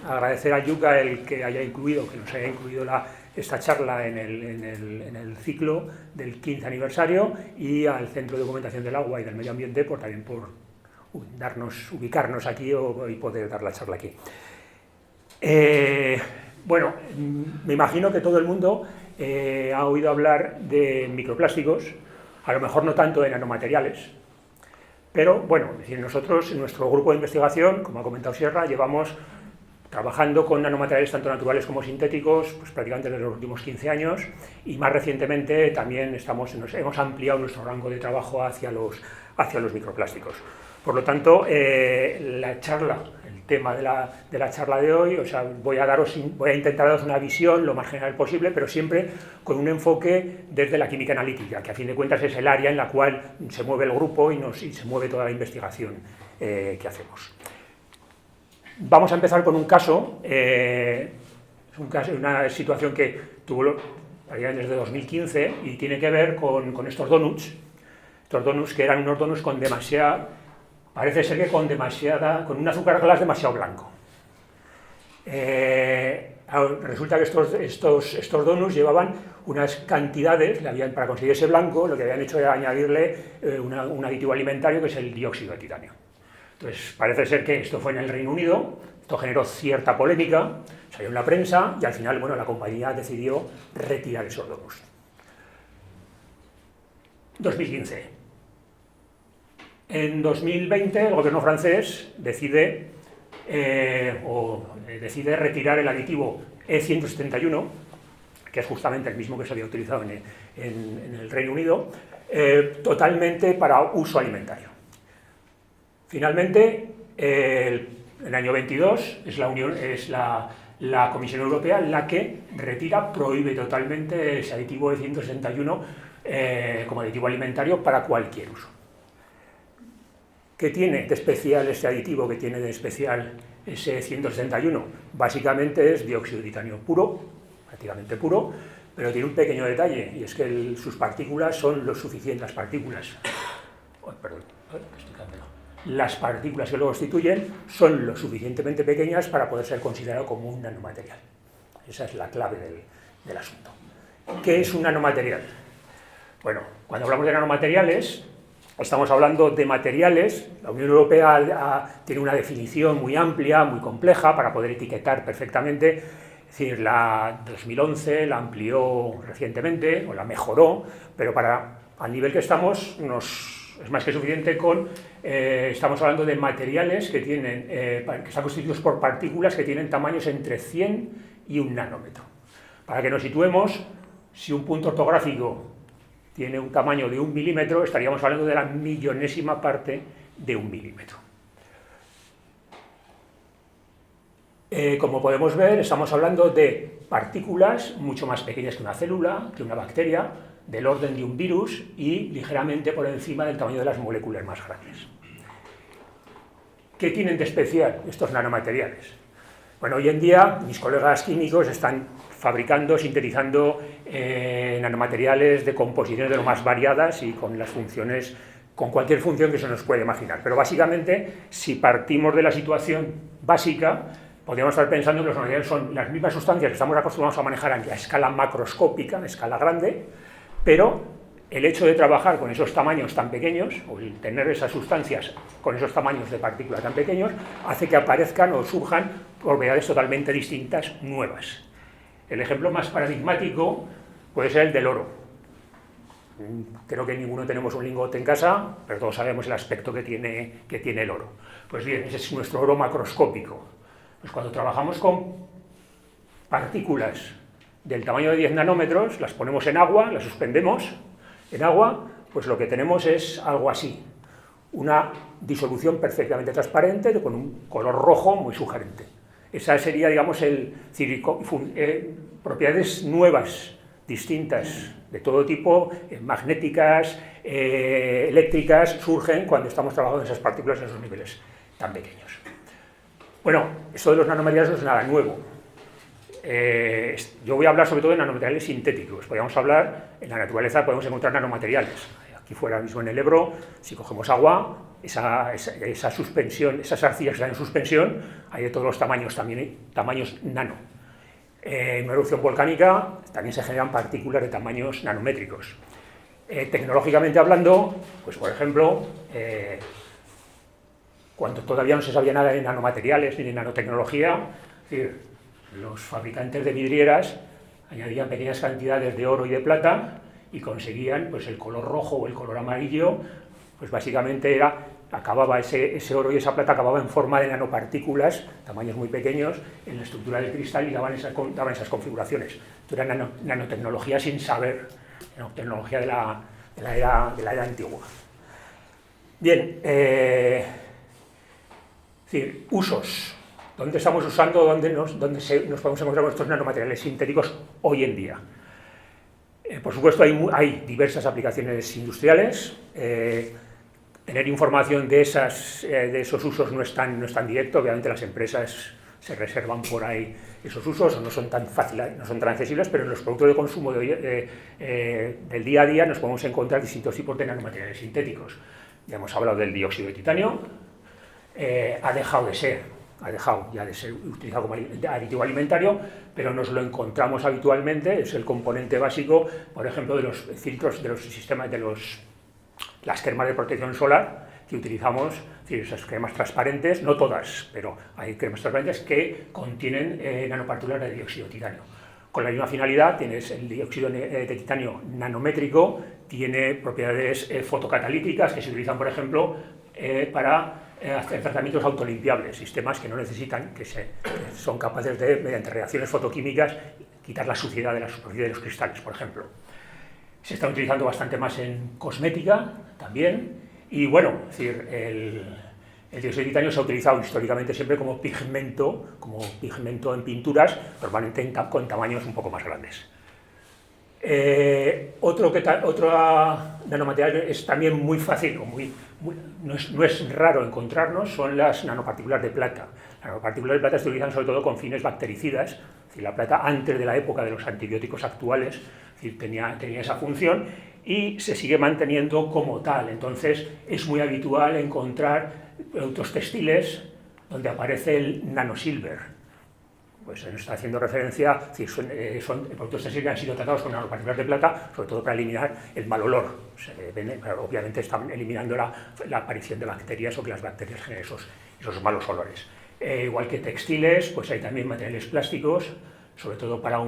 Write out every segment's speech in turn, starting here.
agradecer a Yuka el que nos haya incluido esta charla en el ciclo del 15 aniversario y al Centro de Documentación del Agua y del Medio Ambiente también por ubicarnos aquí y poder dar la charla aquí. Bueno, me imagino que todo el mundo ha oído hablar de microplásticos, a lo mejor no tanto de nanomateriales, pero bueno, nosotros en nuestro grupo de investigación, como ha comentado Sierra, llevamos trabajando con nanomateriales tanto naturales como sintéticos pues prácticamente desde los últimos 15 años y más recientemente también hemos ampliado nuestro rango de trabajo hacia los microplásticos. Por lo tanto, el tema de la charla de hoy, o sea, voy a intentar daros una visión lo más general posible, pero siempre con un enfoque desde la química analítica, que a fin de cuentas es el área en la cual se mueve el grupo y se mueve toda la investigación que hacemos. Vamos a empezar con un caso, una situación que tuvo desde 2015 y tiene que ver con estos donuts que eran unos donuts con parece ser que con un azúcar glass demasiado blanco. Resulta que estos donuts llevaban unas cantidades, para conseguir ese blanco, lo que habían hecho era añadirle un aditivo alimentario que es el dióxido de titanio. Entonces, parece ser que esto fue en el Reino Unido, esto generó cierta polémica, salió en la prensa y al final, bueno, la compañía decidió retirar esos donuts. 2015. En 2020 el gobierno francés decide retirar el aditivo E171, que es justamente el mismo que se había utilizado en el Reino Unido, totalmente para uso alimentario. Finalmente, el año 22 es la Comisión Europea la que prohíbe totalmente ese aditivo E171 como aditivo alimentario para cualquier uso. ¿Qué tiene de especial este aditivo? ¿Qué tiene de especial ese 171? Básicamente es dióxido de titanio puro, prácticamente puro, pero tiene un pequeño detalle, y es que sus partículas son lo suficientes, las partículas que lo constituyen son lo suficientemente pequeñas para poder ser considerado como un nanomaterial. Esa es la clave del asunto. ¿Qué es un nanomaterial? Bueno, cuando hablamos de nanomateriales, estamos hablando de materiales. La Unión Europea tiene una definición muy amplia, muy compleja, para poder etiquetar perfectamente. Es decir, la 2011 la amplió recientemente, o la mejoró, pero al nivel que estamos, es más que suficiente estamos hablando de materiales que están constituidos por partículas que tienen tamaños entre 100 y 1 nanómetro. Para que nos situemos, si un punto ortográfico tiene un tamaño de 1 milímetro, estaríamos hablando de la millonésima parte de 1 milímetro. Como podemos ver, estamos hablando de partículas mucho más pequeñas que una célula, que una bacteria, del orden de un virus y ligeramente por encima del tamaño de las moléculas más grandes. ¿Qué tienen de especial estos nanomateriales? Bueno, hoy en día mis colegas químicos están sintetizando nanomateriales de composiciones de lo más variadas y con cualquier función que se nos puede imaginar. Pero básicamente, si partimos de la situación básica, podríamos estar pensando que los nanomateriales son las mismas sustancias que estamos acostumbrados a manejar a escala macroscópica, a escala grande, pero el hecho de trabajar con esos tamaños tan pequeños, o el tener esas sustancias con esos tamaños de partículas tan pequeños, hace que aparezcan o surjan propiedades totalmente distintas, nuevas. El ejemplo más paradigmático puede ser el del oro. Creo que ninguno tenemos un lingote en casa, pero todos sabemos el aspecto que tiene el oro. Pues bien, ese es nuestro oro macroscópico. Pues cuando trabajamos con partículas del tamaño de 10 nanómetros, las ponemos en agua, las suspendemos en agua, pues lo que tenemos es algo así, una disolución perfectamente transparente con un color rojo muy sugerente. Esa sería, digamos, propiedades nuevas, distintas, de todo tipo, magnéticas, eléctricas, surgen cuando estamos trabajando en esas partículas en esos niveles tan pequeños. Bueno, esto de los nanomateriales no es nada nuevo. Yo voy a hablar sobre todo de nanomateriales sintéticos. Podríamos hablar, en la naturaleza podemos encontrar nanomateriales, aquí fuera mismo en el Ebro, si cogemos agua, esa suspensión, esas arcillas que están en suspensión, hay de todos los tamaños, también tamaños nano. En una erupción volcánica también se generan partículas de tamaños nanométricos. Tecnológicamente hablando, pues por ejemplo, cuando todavía no se sabía nada de nanomateriales ni de nanotecnología, es decir, los fabricantes de vidrieras añadían pequeñas cantidades de oro y de plata y conseguían pues, el color rojo o el color amarillo, pues básicamente acababa ese oro y esa plata acababa en forma de nanopartículas, tamaños muy pequeños, en la estructura del cristal y daban esas configuraciones. Esto era nanotecnología sin saber, nanotecnología de la era antigua. Bien, es decir, usos. ¿Dónde estamos usando, dónde nos podemos encontrar con estos nanomateriales sintéticos hoy en día? Por supuesto, hay diversas aplicaciones industriales. Tener información de esos usos no es tan directo. Obviamente las empresas se reservan por ahí esos usos, o no son tan fáciles, no son tan accesibles, pero en los productos de consumo del día a día nos podemos encontrar distintos tipos de nanomateriales sintéticos. Ya hemos hablado del dióxido de titanio, ha dejado ya de ser utilizado como aditivo alimentario, pero nos lo encontramos habitualmente, es el componente básico, por ejemplo, de los filtros de los sistemas, las cremas de protección solar que utilizamos, es decir, esas cremas transparentes, no todas, pero hay cremas transparentes que contienen nanopartículas de dióxido de titanio. Con la misma finalidad, tienes el dióxido de titanio nanométrico, tiene propiedades fotocatalíticas que se utilizan, por ejemplo, para hacer tratamientos autolimpiables, sistemas que no necesitan, que son capaces de, mediante reacciones fotoquímicas, quitar la suciedad de la superficie de los cristales, por ejemplo. Se está utilizando bastante más en cosmética también, y bueno, es decir, el dióxido de titanio se ha utilizado históricamente siempre como pigmento en pinturas, normalmente con tamaños un poco más grandes. Otro nanomaterial es también muy fácil, no es raro encontrarnos, son las nanopartículas de plata. Las nanopartículas de plata se utilizan sobre todo con fines bactericidas, es decir, la plata antes de la época de los antibióticos actuales, es decir, tenía esa función y se sigue manteniendo como tal. Entonces es muy habitual encontrar productos textiles donde aparece el nanosilver. Pues se nos está haciendo referencia, son productos textiles que han sido tratados con nanopartículas de plata, sobre todo para eliminar el mal olor. Obviamente están eliminando la aparición de bacterias o que las bacterias generen esos malos olores. Igual que textiles, pues hay también materiales plásticos, sobre todo para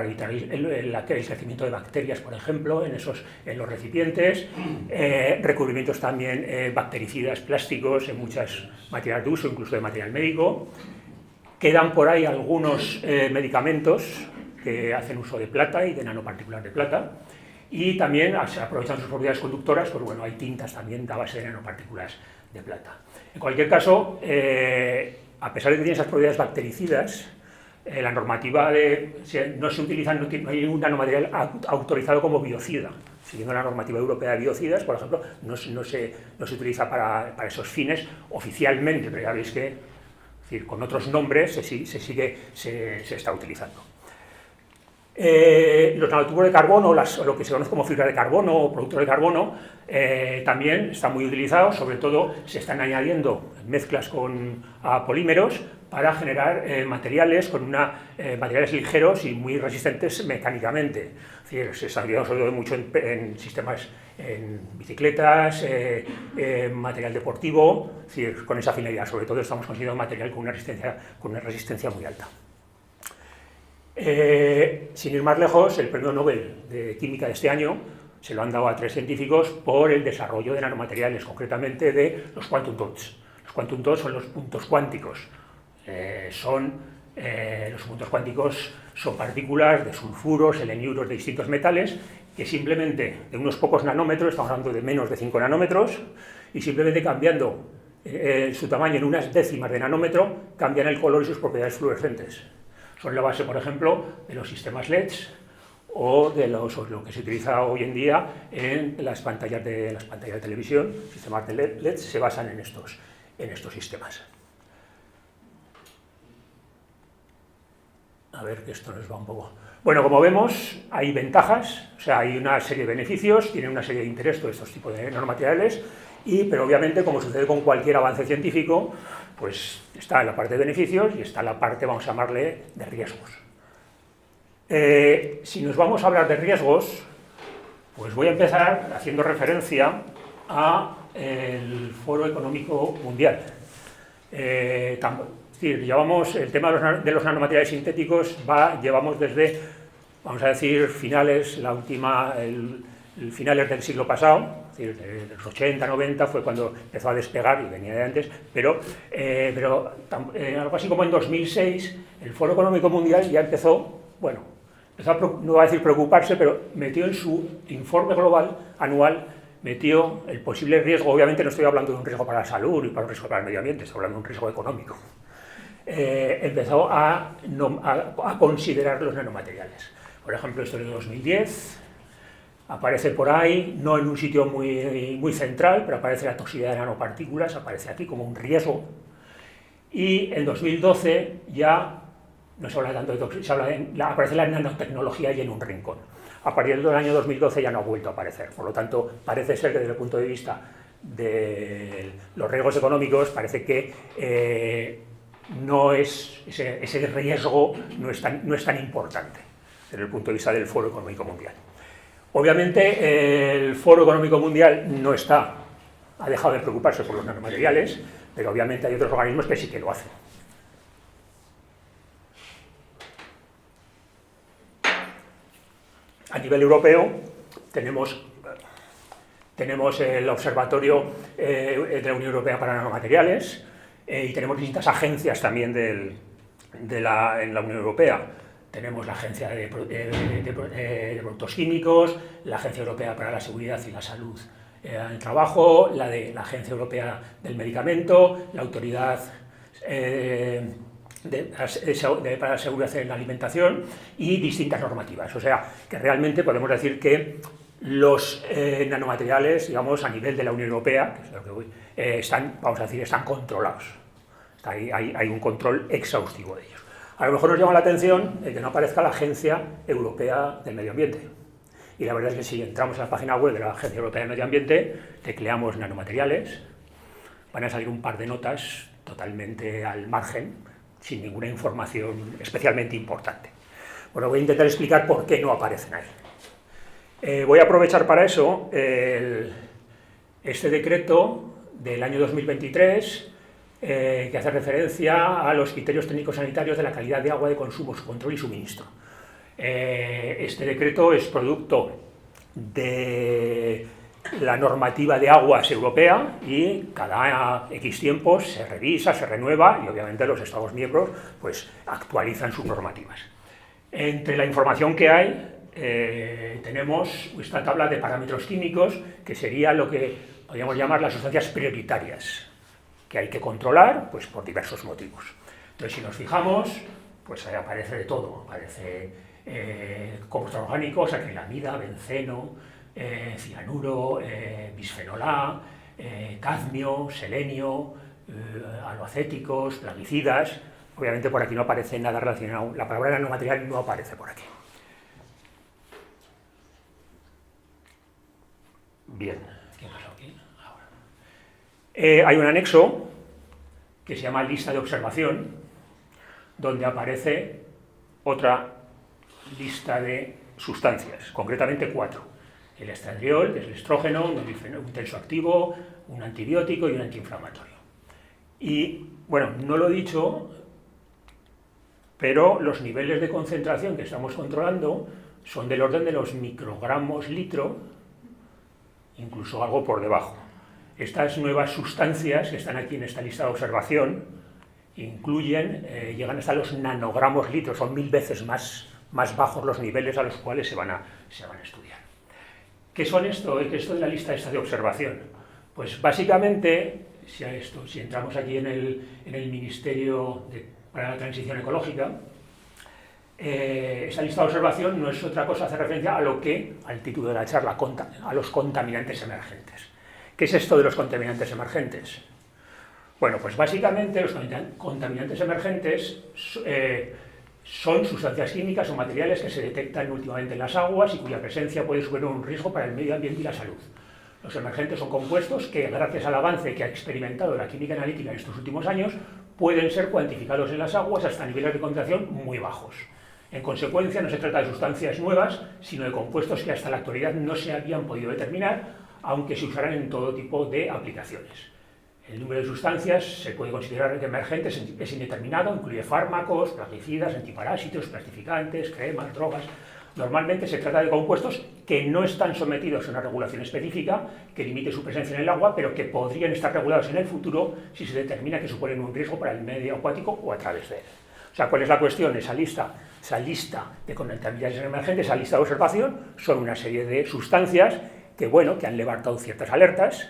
evitar el crecimiento de bacterias, por ejemplo, en los recipientes. Recubrimientos también bactericidas plásticos en muchos materiales de uso, incluso de material médico. Quedan por ahí algunos medicamentos que hacen uso de plata y de nanopartículas de plata, y también se aprovechan sus propiedades conductoras, pues bueno, hay tintas también a base de nanopartículas de plata. En cualquier caso, a pesar de que tiene esas propiedades bactericidas, la normativa no hay un nanomaterial autorizado como biocida. Siguiendo la normativa europea de biocidas, por ejemplo, no se utiliza para esos fines oficialmente, pero ya veis que, es decir, con otros nombres se está utilizando. Los nanotubos de carbono, lo que se conoce como fibra de carbono o productos de carbono, también están muy utilizados, sobre todo se están añadiendo mezclas con polímeros para generar materiales materiales ligeros y muy resistentes mecánicamente. Es decir, se está utilizando sobre todo mucho en sistemas, en bicicletas, material deportivo, es decir, con esa finalidad. Sobre todo estamos consiguiendo material con una resistencia muy alta. Sin ir más lejos, el premio Nobel de Química de este año se lo han dado a 3 científicos por el desarrollo de nanomateriales, concretamente de los quantum dots. Los quantum dots son los puntos cuánticos. Los puntos cuánticos son partículas de sulfuros, seleniuros de distintos metales que simplemente de unos pocos nanómetros, estamos hablando de menos de 5 nanómetros, y simplemente cambiando su tamaño en unas décimas de nanómetro, cambian el color y sus propiedades fluorescentes. Son la base, por ejemplo, de los sistemas LEDs o de lo que se utiliza hoy en día en las pantallas de televisión. Sistemas de LED se basan en estos sistemas. A ver, que esto nos va un poco... Bueno, como vemos, hay ventajas, o sea, hay una serie de beneficios, tienen una serie de intereses todos estos tipos de nanomateriales, pero obviamente, como sucede con cualquier avance científico, pues está la parte de beneficios y está la parte, vamos a llamarle, de riesgos. Si nos vamos a hablar de riesgos, pues voy a empezar haciendo referencia al Foro Económico Mundial. Es decir, llevamos el tema de los nanomateriales sintéticos, llevamos desde, vamos a decir, finales del siglo pasado, es decir, de los 80, 90 fue cuando empezó a despegar, y venía de antes, pero algo así como en 2006, el Foro Económico Mundial ya empezó, bueno, no voy a decir preocuparse, pero metió en su informe global anual, metió el posible riesgo, obviamente no estoy hablando de un riesgo para la salud ni para un riesgo para el medio ambiente, estoy hablando de un riesgo económico. Empezó a considerar los nanomateriales. Por ejemplo, esto es de 2010, aparece por ahí, no en un sitio muy central, pero aparece la toxicidad de nanopartículas, aparece aquí como un riesgo. Y en 2012 ya no se habla tanto de toxicidad, aparece la nanotecnología y en un rincón. A partir del año 2012 ya no ha vuelto a aparecer, por lo tanto parece ser que desde el punto de vista de los riesgos económicos parece que ese riesgo no es tan importante desde el punto de vista del Foro Económico Mundial. Obviamente el Foro Económico Mundial ha dejado de preocuparse por los nanomateriales, pero obviamente hay otros organismos que sí que lo hacen. A nivel europeo tenemos el Observatorio de la Unión Europea para Nanomateriales y tenemos distintas agencias también en la Unión Europea. Tenemos la Agencia de Productos Químicos, la Agencia Europea para la Seguridad y la Salud en el Trabajo, la Agencia Europea del Medicamento, la Autoridad para la Seguridad en la Alimentación y distintas normativas. O sea, que realmente podemos decir que los nanomateriales, digamos, a nivel de la Unión Europea, que es lo que están controlados. Hay un control exhaustivo de ellos. A lo mejor nos llama la atención que no aparezca la Agencia Europea del Medio Ambiente. Y la verdad es que si entramos en la página web de la Agencia Europea del Medio Ambiente, tecleamos nanomateriales, van a salir un par de notas totalmente al margen, sin ninguna información especialmente importante. Bueno, voy a intentar explicar por qué no aparecen ahí. Voy a aprovechar para eso este decreto del año 2023, que hace referencia a los criterios técnicos sanitarios de la calidad de agua de consumo, su control y suministro. Este decreto es producto de la normativa de aguas europea y cada X tiempos se revisa, se renueva y obviamente los Estados miembros pues, actualizan sus normativas. Entre la información que hay tenemos esta tabla de parámetros químicos que sería lo que podríamos llamar las sustancias prioritarias que hay que controlar pues, por diversos motivos. Entonces, si nos fijamos, pues ahí aparece de todo. Aparece compuestos orgánicos, acrilamida, benceno, cianuro, bisfenol A, cadmio, selenio, aloacéticos, plaguicidas. Obviamente por aquí no aparece nada relacionado, la palabra nanomaterial no aparece por aquí. Bien, ¿qué pasa aquí? Hay un anexo que se llama lista de observación, donde aparece otra lista de sustancias, concretamente 4. El estradiol, que es el estrógeno, un tensoactivo, un antibiótico y un antiinflamatorio. Y, bueno, no lo he dicho, pero los niveles de concentración que estamos controlando son del orden de los microgramos litro, incluso algo por debajo. Estas nuevas sustancias que están aquí en esta lista de observación llegan hasta los nanogramos litro, son 1000 veces más bajos los niveles a los cuales se van a estudiar. ¿Qué son esto? ¿Qué es esto de la lista esta de observación? Pues básicamente, si entramos aquí en el Ministerio para la Transición Ecológica, esta lista de observación no es otra cosa, hace referencia al título de la charla, a los contaminantes emergentes. ¿Qué es esto de los contaminantes emergentes? Bueno, pues básicamente los contaminantes emergentes Son sustancias químicas o materiales que se detectan últimamente en las aguas y cuya presencia puede suponer un riesgo para el medio ambiente y la salud. Los emergentes son compuestos que, gracias al avance que ha experimentado la química analítica en estos últimos años, pueden ser cuantificados en las aguas hasta niveles de concentración muy bajos. En consecuencia, no se trata de sustancias nuevas, sino de compuestos que hasta la actualidad no se habían podido determinar, aunque se usarán en todo tipo de aplicaciones. El número de sustancias se puede considerar que emergente es indeterminado, incluye fármacos, plaguicidas, antiparásitos, plastificantes, cremas, drogas. Normalmente se trata de compuestos que no están sometidos a una regulación específica que limite su presencia en el agua, pero que podrían estar regulados en el futuro si se determina que suponen un riesgo para el medio acuático o a través de él. O sea, ¿cuál es la cuestión? Esa lista de contaminantes emergentes, esa lista de observación, son una serie de sustancias que, bueno, que han levantado ciertas alertas,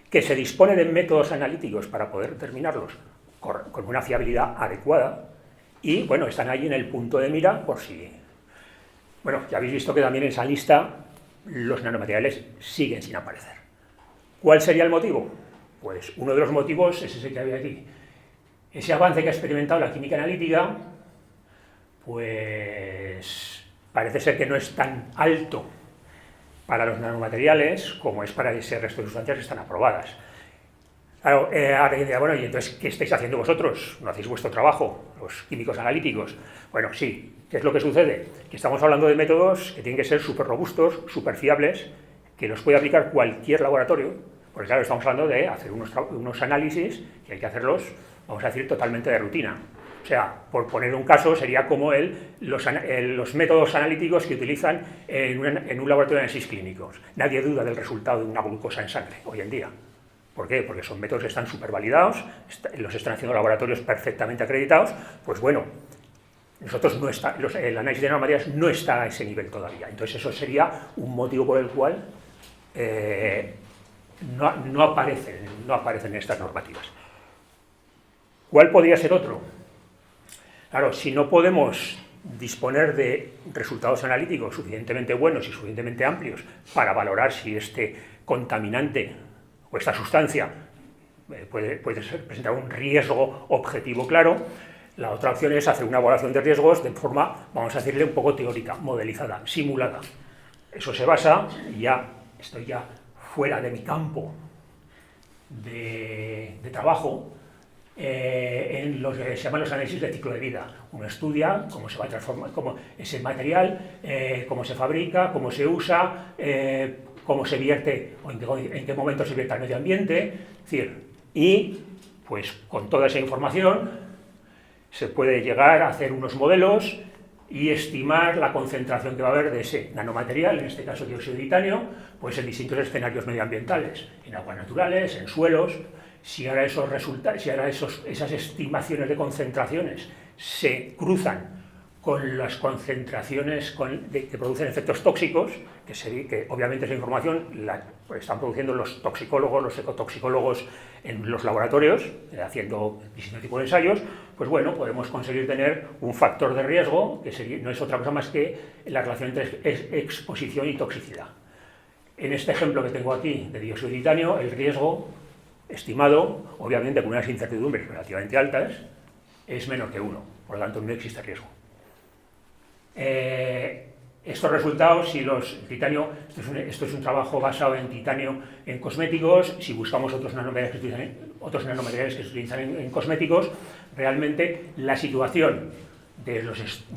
que se dispone de métodos analíticos para poder determinarlos con una fiabilidad adecuada y, bueno, están ahí en el punto de mira por si... Bueno, ya habéis visto que también en esa lista los nanomateriales siguen sin aparecer. ¿Cuál sería el motivo? Pues uno de los motivos es ese que había aquí. Ese avance que ha experimentado la química analítica, pues parece ser que no es tan alto para los nanomateriales como es para ese resto de sustancias que están aprobadas. Claro, ahora diría, bueno, ¿y entonces qué estáis haciendo vosotros? ¿No hacéis vuestro trabajo, los químicos analíticos? Bueno, sí. ¿Qué es lo que sucede? Que estamos hablando de métodos que tienen que ser súper robustos, súper fiables, que los puede aplicar cualquier laboratorio, porque claro, estamos hablando de hacer unos análisis que hay que hacerlos, vamos a decir, totalmente de rutina. O sea, por poner un caso, sería como los métodos analíticos que utilizan en un laboratorio de análisis clínicos. Nadie duda del resultado de una glucosa en sangre hoy en día. ¿Por qué? Porque son métodos que están súper validados, los están haciendo laboratorios perfectamente acreditados. Pues bueno, el análisis de nanomateriales no está a ese nivel todavía. Entonces eso sería un motivo por el cual no aparecen estas normativas. ¿Cuál podría ser otro? Claro, si no podemos disponer de resultados analíticos suficientemente buenos y suficientemente amplios para valorar si este contaminante o esta sustancia puede presentar un riesgo objetivo claro, la otra opción es hacer una evaluación de riesgos de forma, vamos a decirle, un poco teórica, modelizada, simulada. Eso se basa, y estoy ya fuera de mi campo de trabajo, en lo que se llaman los análisis de ciclo de vida. Uno estudia cómo se va a transformar, cómo ese material, cómo se fabrica, cómo se usa, cómo se vierte o en qué momento se vierte al medio ambiente. Es decir, y pues con toda esa información se puede llegar a hacer unos modelos y estimar la concentración que va a haber de ese nanomaterial, en este caso dióxido de titanio, pues en distintos escenarios medioambientales, en aguas naturales, en suelos. Si ahora esas estimaciones de concentraciones se cruzan con las concentraciones que producen efectos tóxicos, que obviamente esa información la están produciendo los toxicólogos, los ecotoxicólogos en los laboratorios, haciendo distintos tipos de ensayos, pues bueno, podemos conseguir tener un factor de riesgo que no es otra cosa más que la relación entre exposición y toxicidad. En este ejemplo que tengo aquí de dióxido de titanio, el riesgo estimado, obviamente con unas incertidumbres relativamente altas, es menor que 1, por lo tanto no existe riesgo. Estos resultados, esto es un trabajo basado en titanio en cosméticos. Si buscamos otros nanomateriales que se utilizan en cosméticos, realmente la situación de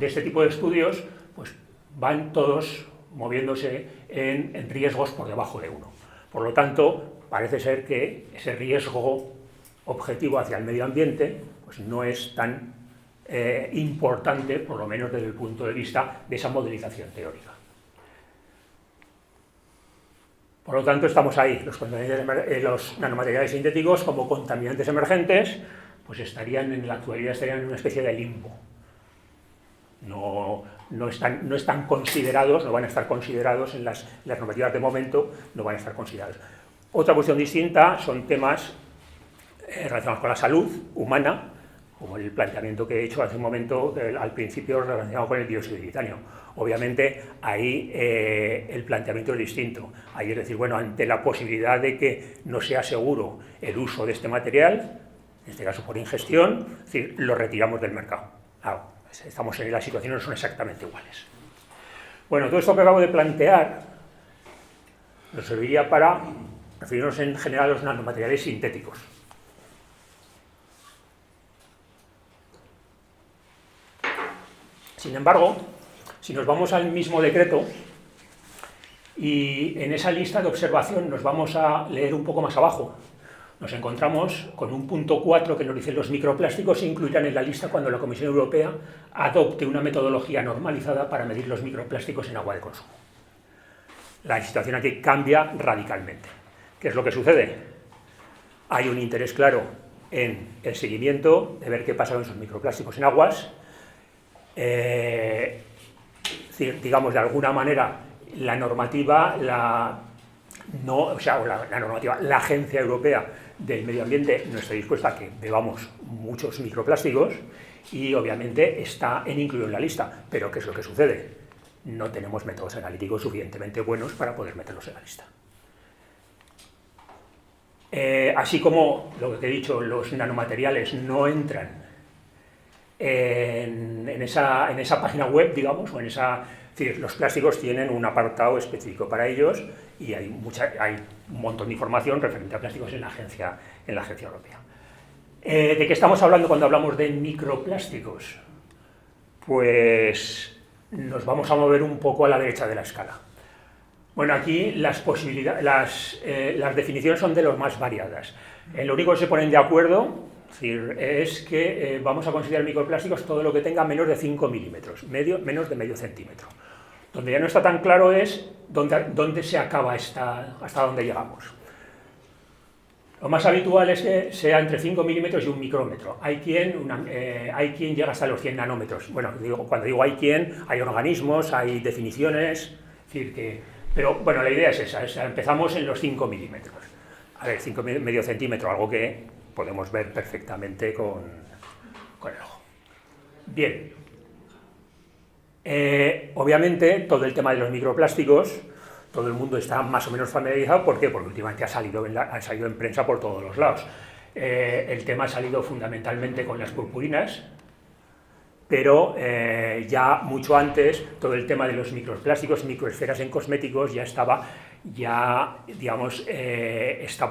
este tipo de estudios pues van todos moviéndose en riesgos por debajo de 1. Por lo tanto, parece ser que ese riesgo objetivo hacia el medio ambiente pues no es tan importante, por lo menos desde el punto de vista de esa modelización teórica. Por lo tanto, estamos ahí. Los nanomateriales sintéticos como contaminantes emergentes pues en la actualidad estarían en una especie de limbo. No están considerados, no van a estar considerados en las normativas de momento, no van a estar considerados. Otra cuestión distinta son temas relacionados con la salud humana, como el planteamiento que he hecho hace un momento al principio relacionado con el dióxido de titanio. Obviamente ahí el planteamiento es distinto. Ahí es decir, bueno, ante la posibilidad de que no sea seguro el uso de este material, en este caso por ingestión, es decir, lo retiramos del mercado. Claro, Estamos en las situaciones no son exactamente iguales. Bueno, todo esto que acabo de plantear nos serviría para referirnos en general a los nanomateriales sintéticos. Sin embargo, si nos vamos al mismo decreto y en esa lista de observación nos vamos a leer un poco más abajo, nos encontramos con un punto 4 que nos dice: los microplásticos se incluirán en la lista cuando la Comisión Europea adopte una metodología normalizada para medir los microplásticos en agua de consumo. La situación aquí cambia radicalmente. ¿Qué es lo que sucede? Hay un interés claro en el seguimiento, de ver qué pasa con esos microplásticos en aguas. Digamos, de alguna manera, la normativa, la Agencia Europea del Medio Ambiente no está dispuesta a que bebamos muchos microplásticos y obviamente está en incluido en la lista. Pero ¿qué es lo que sucede? No tenemos métodos analíticos suficientemente buenos para poder meterlos en la lista. Así como, lo que he dicho, los nanomateriales no entran en esa página web, digamos, o en esa... Es decir, los plásticos tienen un apartado específico para ellos y hay un montón de información referente a plásticos en la Agencia Europea. ¿De qué estamos hablando cuando hablamos de microplásticos? Pues nos vamos a mover un poco a la derecha de la escala. Bueno, aquí las definiciones son de los más variadas. Lo único que se ponen de acuerdo es que vamos a considerar microplásticos todo lo que tenga menos de 5 milímetros, menos de medio centímetro. Donde ya no está tan claro es dónde se acaba hasta dónde llegamos. Lo más habitual es que sea entre 5 milímetros y 1 micrómetro. Hay quien llega hasta los 100 nanómetros. Bueno, cuando digo hay organismos, hay definiciones, es decir, pero bueno, la idea es esa, empezamos en los 5 milímetros. A ver, 5 medio centímetro, algo que podemos ver perfectamente con el ojo. Bien. Obviamente, todo el tema de los microplásticos, todo el mundo está más o menos familiarizado. ¿Por qué? Porque últimamente ha salido en prensa por todos los lados. El tema ha salido fundamentalmente con las purpurinas, pero ya mucho antes todo el tema de los microplásticos, microesferas en cosméticos ya estaba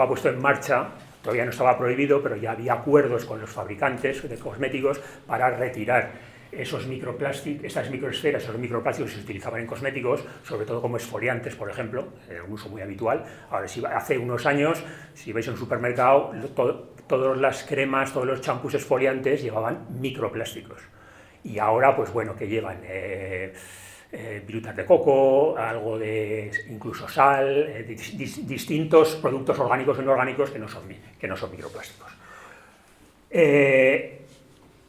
puesto en marcha. Todavía no estaba prohibido, pero ya había acuerdos con los fabricantes de cosméticos para retirar estas microesferas, esos microplásticos que se utilizaban en cosméticos, sobre todo como exfoliantes, por ejemplo, un uso muy habitual. Ahora, hace unos años, si vais en un supermercado, todas las cremas, todos los champús exfoliantes llevaban microplásticos. Y ahora, pues bueno, que llevan virutas de coco, algo de incluso sal, distintos productos orgánicos e inorgánicos que no son microplásticos.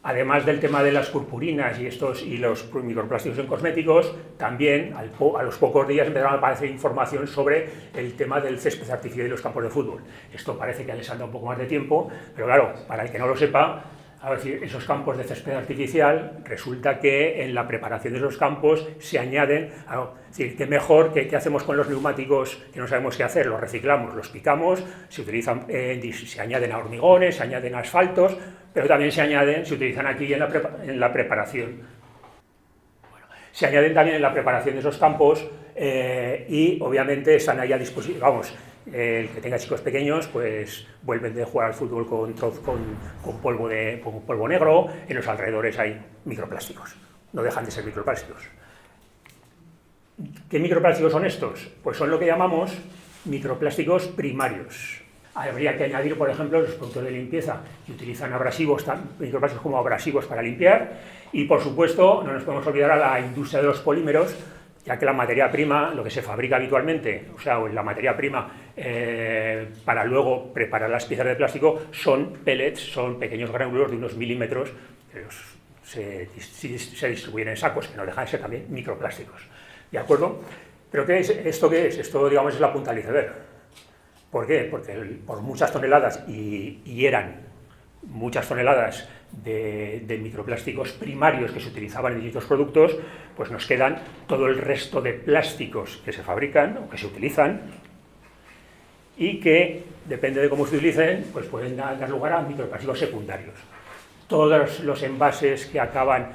Además del tema de las purpurinas y los microplásticos en cosméticos, también a los pocos días empezaron a aparecer información sobre el tema del césped artificial y los campos de fútbol. Esto parece que les anda un poco más de tiempo, pero claro, para el que no lo sepa, esos campos de césped artificial, resulta que en la preparación de esos campos se añaden, es decir, qué mejor que hacemos con los neumáticos que no sabemos qué hacer, los reciclamos, los picamos, se añaden a hormigones, se añaden a asfaltos, pero también se utilizan aquí en la preparación. Bueno, se añaden también en la preparación de esos campos y obviamente están ahí a disposición, el que tenga chicos pequeños, pues vuelven de jugar al fútbol con polvo negro, en los alrededores hay microplásticos, no dejan de ser microplásticos. ¿Qué microplásticos son estos? Pues son lo que llamamos microplásticos primarios. Habría que añadir, por ejemplo, los productos de limpieza que utilizan microplásticos como abrasivos para limpiar, y por supuesto no nos podemos olvidar a la industria de los polímeros, ya que la materia prima, lo que se fabrica habitualmente, la materia prima para luego preparar las piezas de plástico, son pellets, son pequeños gránulos de unos milímetros, que se distribuyen en sacos, que no dejan de ser también microplásticos. ¿De acuerdo? ¿Pero qué es? ¿Esto qué es? Esto, digamos, es la punta del iceberg. ¿Por qué? Porque por muchas toneladas, y eran muchas toneladas de microplásticos primarios que se utilizaban en distintos productos, pues nos quedan todo el resto de plásticos que se fabrican o que se utilizan y que, depende de cómo se utilicen, pues pueden dar lugar a microplásticos secundarios. Todos los envases que acaban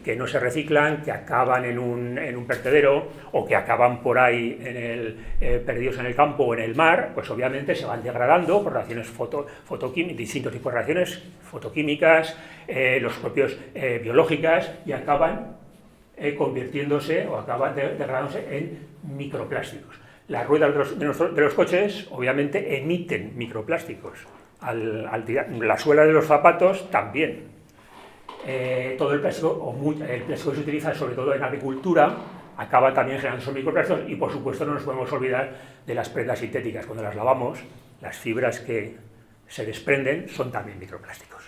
que no se reciclan, que acaban en un vertedero o que acaban por ahí perdidos en el campo o en el mar, pues obviamente se van degradando por reacciones fotoquímicas, distintos tipos de reacciones fotoquímicas, los propios biológicas, y acaban convirtiéndose o acaban degradándose en microplásticos. Las ruedas de los coches obviamente emiten microplásticos, la suela de los zapatos también. Todo el plástico que se utiliza sobre todo en agricultura acaba también generando esos microplásticos, y por supuesto no nos podemos olvidar de las prendas sintéticas. Cuando las lavamos, las fibras que se desprenden son también microplásticos.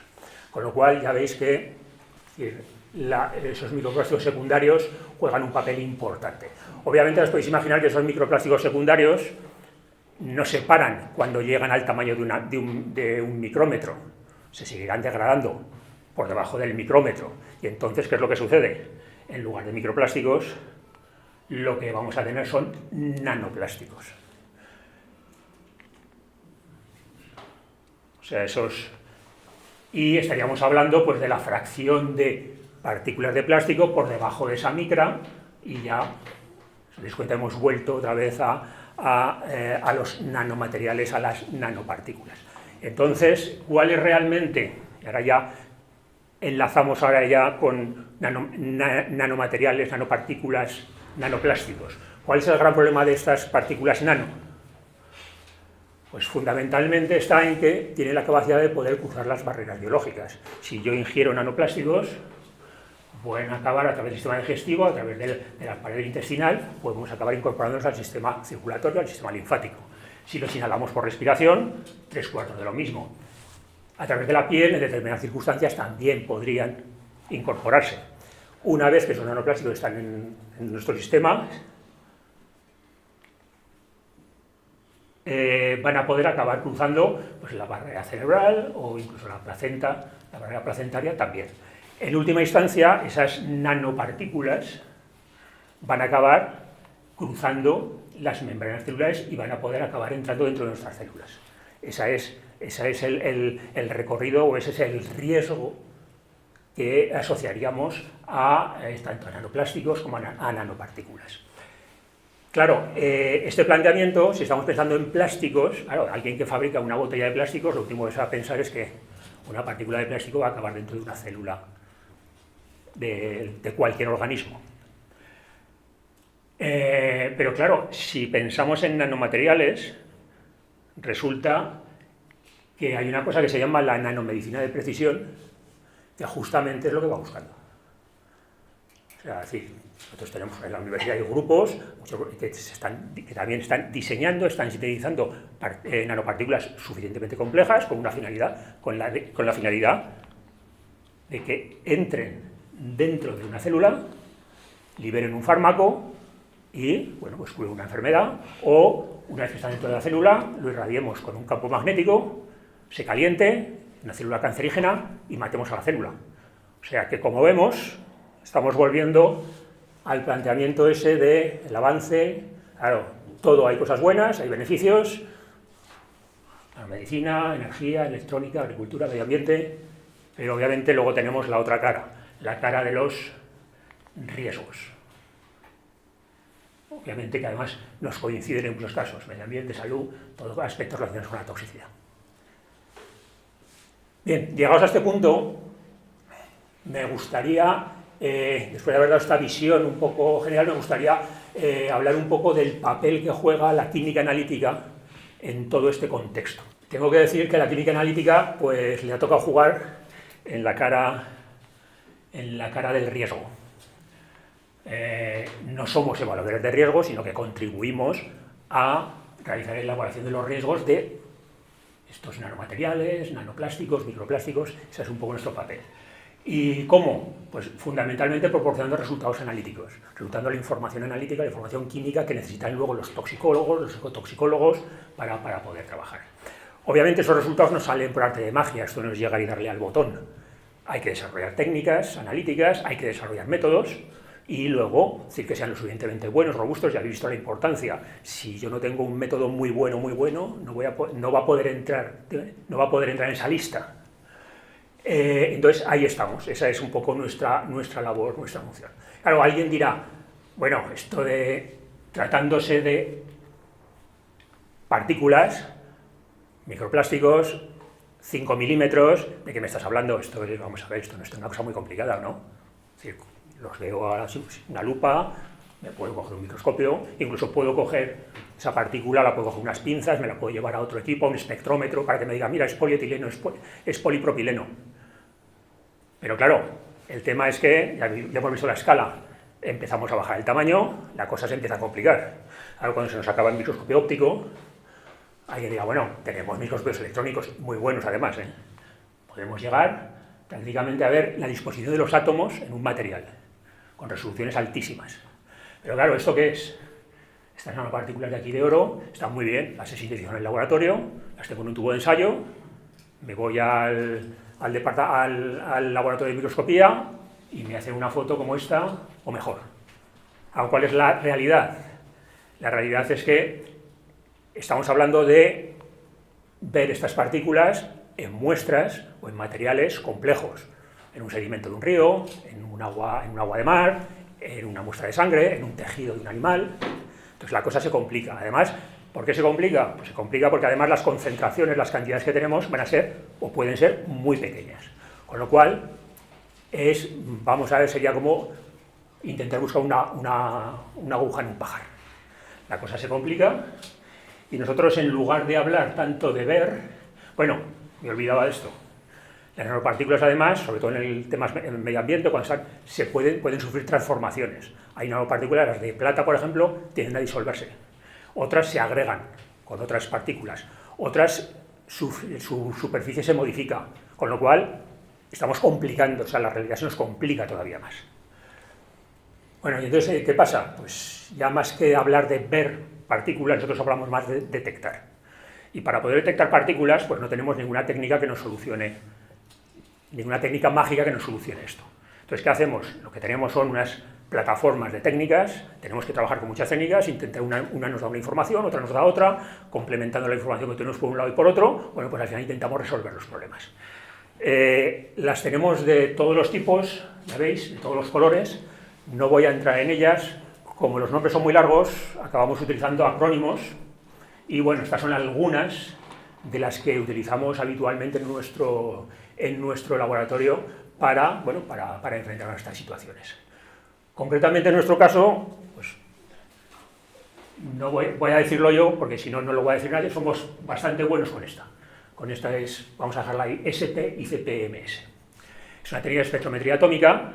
Con lo cual ya veis que esos microplásticos secundarios juegan un papel importante. Obviamente os podéis imaginar que esos microplásticos secundarios no se paran cuando llegan al tamaño de un micrómetro, se seguirán degradando por debajo del micrómetro. Y entonces, ¿qué es lo que sucede? En lugar de microplásticos, lo que vamos a tener son nanoplásticos. O sea, y estaríamos hablando pues de la fracción de partículas de plástico por debajo de esa micra, y ya, si os dais cuenta, hemos vuelto otra vez a los nanomateriales, a las nanopartículas. Entonces, ¿cuál es realmente? Y ahora ya enlazamos con nanomateriales, nanopartículas, nanoplásticos. ¿Cuál es el gran problema de estas partículas nano? Pues fundamentalmente está en que tienen la capacidad de poder cruzar las barreras biológicas. Si yo ingiero nanoplásticos, pueden acabar a través del sistema digestivo, a través de la pared intestinal, podemos acabar incorporándolos al sistema circulatorio, al sistema linfático. Si los inhalamos por respiración, 3/4 de lo mismo. A través de la piel, en determinadas circunstancias, también podrían incorporarse. Una vez que esos nanoplásticos están en nuestro sistema, van a poder acabar cruzando pues, la barrera cerebral o incluso la placenta, la barrera placentaria también. En última instancia, esas nanopartículas van a acabar cruzando las membranas celulares y van a poder acabar entrando dentro de nuestras células. Ese es el recorrido, o ese es el riesgo que asociaríamos tanto a nanoplásticos como a nanopartículas. Claro, este planteamiento, si estamos pensando en plásticos, claro, alguien que fabrica una botella de plásticos, lo último que se va a pensar es que una partícula de plástico va a acabar dentro de una célula de cualquier organismo. Pero claro, si pensamos en nanomateriales, resulta que hay una cosa que se llama la nanomedicina de precisión, que justamente es lo que va buscando. O sea, es decir, nosotros tenemos en la universidad hay grupos que también están diseñando, están sintetizando nanopartículas suficientemente complejas con la finalidad de que entren dentro de una célula, liberen un fármaco y, bueno, pues cure una enfermedad, o una vez que está dentro de la célula, lo irradiemos con un campo magnético, se caliente, una célula cancerígena, y matemos a la célula. O sea que, como vemos, estamos volviendo al planteamiento ese del avance. Claro, todo hay cosas buenas, hay beneficios, la medicina, energía, electrónica, agricultura, medio ambiente, pero obviamente luego tenemos la otra cara, la cara de los riesgos. Obviamente que además nos coinciden en muchos casos, medio ambiente, salud, todos aspectos relacionados con la toxicidad. Bien, llegados a este punto, me gustaría, después de haber dado esta visión un poco general, me gustaría hablar un poco del papel que juega la química analítica en todo este contexto. Tengo que decir que la química analítica pues, le ha tocado jugar en la cara del riesgo. No somos evaluadores de riesgo, sino que contribuimos a realizar la elaboración de los riesgos de estos nanomateriales, nanoplásticos, microplásticos. Ese es un poco nuestro papel. ¿Y cómo? Pues fundamentalmente proporcionando resultados analíticos, resultando la información analítica, la información química que necesitan luego los toxicólogos, los ecotoxicólogos para poder trabajar. Obviamente esos resultados no salen por arte de magia, esto no es llegar y darle al botón. Hay que desarrollar técnicas analíticas, hay que desarrollar métodos, y luego, decir que sean lo suficientemente buenos, robustos. Ya habéis visto la importancia. Si yo no tengo un método muy bueno, no va a poder entrar en esa lista. Entonces ahí estamos, esa es un poco nuestra labor, nuestra función. Claro, alguien dirá, bueno, esto de, tratándose de partículas, microplásticos, 5 milímetros, ¿de qué me estás hablando? Esto, vamos a ver, esto no es una cosa muy complicada, ¿no? Es decir, los veo a una lupa, me puedo coger un microscopio, incluso puedo coger esa partícula, la puedo coger unas pinzas, me la puedo llevar a otro equipo, a un espectrómetro, para que me diga, mira, es polietileno, es polipropileno. Pero claro, el tema es que, ya hemos visto la escala, empezamos a bajar el tamaño, la cosa se empieza a complicar. Ahora, cuando se nos acaba el microscopio óptico, alguien dirá, bueno, tenemos microscopios electrónicos muy buenos además, ¿eh? Podemos llegar prácticamente a ver la disposición de los átomos en un material, con resoluciones altísimas. Pero claro, ¿esto qué es? Estas nanopartículas de aquí de oro están muy bien, las he sintetizado en el laboratorio, las tengo en un tubo de ensayo, me voy al laboratorio de microscopía y me hacen una foto como esta o mejor. ¿Cuál es la realidad? La realidad es que estamos hablando de ver estas partículas en muestras o en materiales complejos, en un sedimento de un río, en un agua de mar, en una muestra de sangre, en un tejido de un animal. Entonces la cosa se complica. Además, ¿por qué se complica? Pues se complica porque además las concentraciones, las cantidades que tenemos van a ser o pueden ser muy pequeñas. Con lo cual, vamos a ver, sería como intentar buscar una aguja en un pajar. La cosa se complica y nosotros, en lugar de hablar tanto de ver, bueno, me olvidaba de esto. Las nanopartículas, además, sobre todo en el tema del medio ambiente, cuando pueden sufrir transformaciones. Hay nanopartículas, las de plata, por ejemplo, tienden a disolverse. Otras se agregan con otras partículas. Otras, su superficie se modifica. Con lo cual, estamos complicando, o sea, la realidad se nos complica todavía más. Bueno, y entonces, ¿qué pasa? Pues ya más que hablar de ver partículas, nosotros hablamos más de detectar. Y para poder detectar partículas, pues no tenemos ninguna técnica que nos solucione, ninguna técnica mágica que nos solucione esto. Entonces, ¿qué hacemos? Lo que tenemos son unas plataformas de técnicas, tenemos que trabajar con muchas técnicas, intentar una nos da una información, otra nos da otra, complementando la información que tenemos por un lado y por otro, bueno, pues al final intentamos resolver los problemas. Las tenemos de todos los tipos, ya veis, de todos los colores, no voy a entrar en ellas, como los nombres son muy largos, acabamos utilizando acrónimos, y bueno, estas son algunas de las que utilizamos habitualmente en nuestro laboratorio para enfrentar a estas situaciones. Concretamente en nuestro caso, pues no voy a decirlo yo, porque si no, no lo voy a decir nadie, somos bastante buenos con esta. Con esta vamos a dejarla ahí, SP y CPMS. Es una técnica de espectrometría atómica,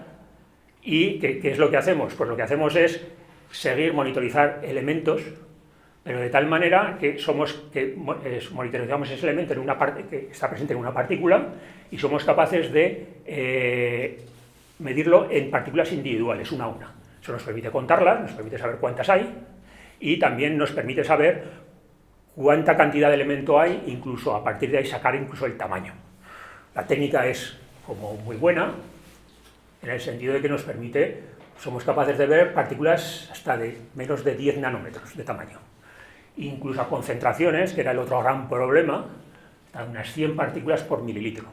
y ¿qué es lo que hacemos? Pues lo que hacemos es seguir, monitorizar elementos, pero de tal manera que monitorizamos ese elemento en una parte que está presente en una partícula y somos capaces de medirlo en partículas individuales, una a una. Eso nos permite contarlas, nos permite saber cuántas hay y también nos permite saber cuánta cantidad de elemento hay, incluso a partir de ahí sacar incluso el tamaño. La técnica es como muy buena en el sentido de que nos permite, somos capaces de ver partículas hasta de menos de 10 nanómetros de tamaño. Incluso a concentraciones, que era el otro gran problema, a unas 100 partículas por mililitro.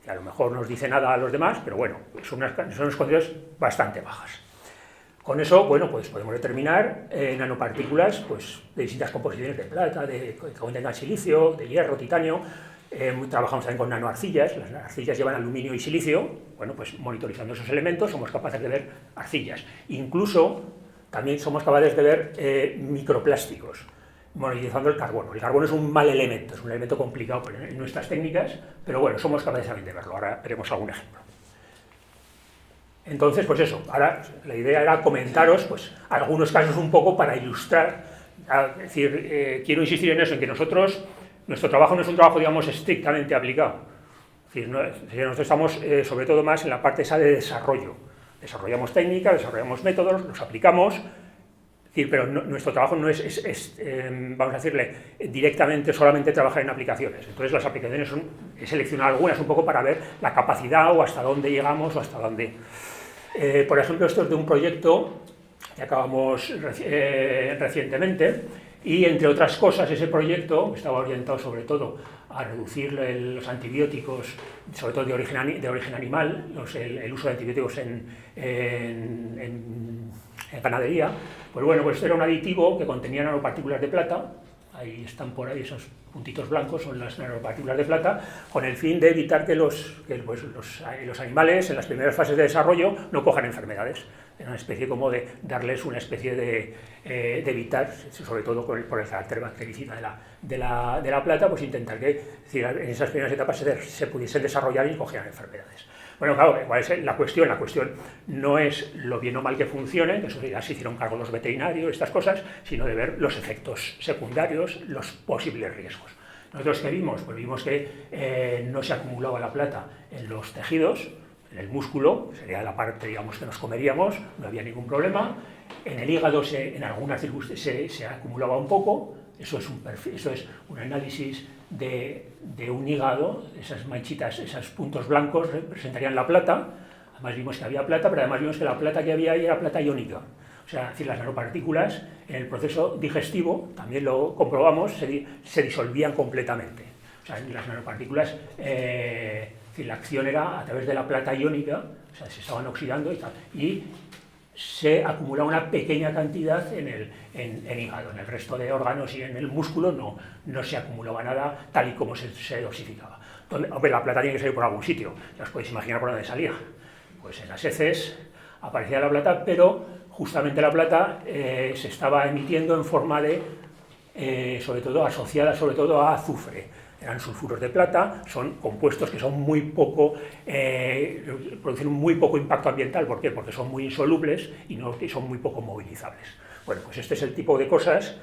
Que a lo mejor no nos dice nada a los demás, pero bueno, son unas concentraciones bastante bajas. Con eso, bueno, pues podemos determinar nanopartículas pues, de distintas composiciones de plata, que contengan silicio, de hierro, titanio. Trabajamos también con nanoarcillas, las arcillas llevan aluminio y silicio. Bueno, pues monitorizando esos elementos somos capaces de ver arcillas. Incluso también somos capaces de ver microplásticos, monitorizando el carbono. El carbono es un mal elemento, es un elemento complicado en nuestras técnicas, pero bueno, somos capaces también de verlo. Ahora veremos algún ejemplo. Entonces, pues eso, ahora la idea era comentaros pues, algunos casos un poco para ilustrar. Es decir, quiero insistir en eso, en que nuestro trabajo no es un trabajo, digamos, estrictamente aplicado. Es decir, nosotros estamos sobre todo más en la parte esa de desarrollo. Desarrollamos técnicas, desarrollamos métodos, los aplicamos, es decir, pero nuestro trabajo no es vamos a decirle, directamente solamente trabajar en aplicaciones. Entonces las aplicaciones he seleccionado algunas un poco para ver la capacidad o hasta dónde llegamos o hasta dónde. Por ejemplo, esto es de un proyecto que acabamos recientemente, Y entre otras cosas, ese proyecto estaba orientado sobre todo a reducir los antibióticos, sobre todo de origen animal, el uso de antibióticos en ganadería. Pues bueno, pues esto era un aditivo que contenía nanopartículas de plata. Ahí están por ahí esos puntitos blancos, son las nanopartículas de plata, con el fin de evitar que los animales en las primeras fases de desarrollo no cojan enfermedades. Era una especie como de darles una especie de evitar, sobre todo por el carácter bactericida de la plata, pues intentar que en esas primeras etapas se pudiesen desarrollar y no cogieran enfermedades. Bueno, claro, ¿cuál es la cuestión? La cuestión no es lo bien o mal que funcione, que eso ya se hicieron cargo los veterinarios, estas cosas, sino de ver los efectos secundarios, los posibles riesgos. ¿Nosotros qué vimos? Pues vimos que no se acumulaba la plata en los tejidos, en el músculo, sería la parte, digamos, que nos comeríamos, no había ningún problema. En el hígado, en algunas circunstancias, se acumulaba un poco. Eso es un análisis de un hígado, esas manchitas, esos puntos blancos representarían la plata. Además vimos que había plata, pero además vimos que la plata que había ahí era plata iónica. O sea, es decir, las nanopartículas en el proceso digestivo, también lo comprobamos, se disolvían completamente. O sea, en las nanopartículas, la acción era a través de la plata iónica, o sea, se estaban oxidando y tal, y se acumulaba una pequeña cantidad en hígado. En el resto de órganos y en el músculo no se acumulaba nada tal y como se dosificaba. Hombre, la plata tiene que salir por algún sitio, ya os podéis imaginar por dónde salía. Pues en las heces aparecía la plata, pero justamente la plata se estaba emitiendo en forma de, sobre todo asociada sobre todo a azufre. Eran sulfuros de plata, son compuestos que son producen muy poco impacto ambiental. ¿Por qué? Porque son muy insolubles y son muy poco movilizables. Bueno, pues este es el tipo de cosas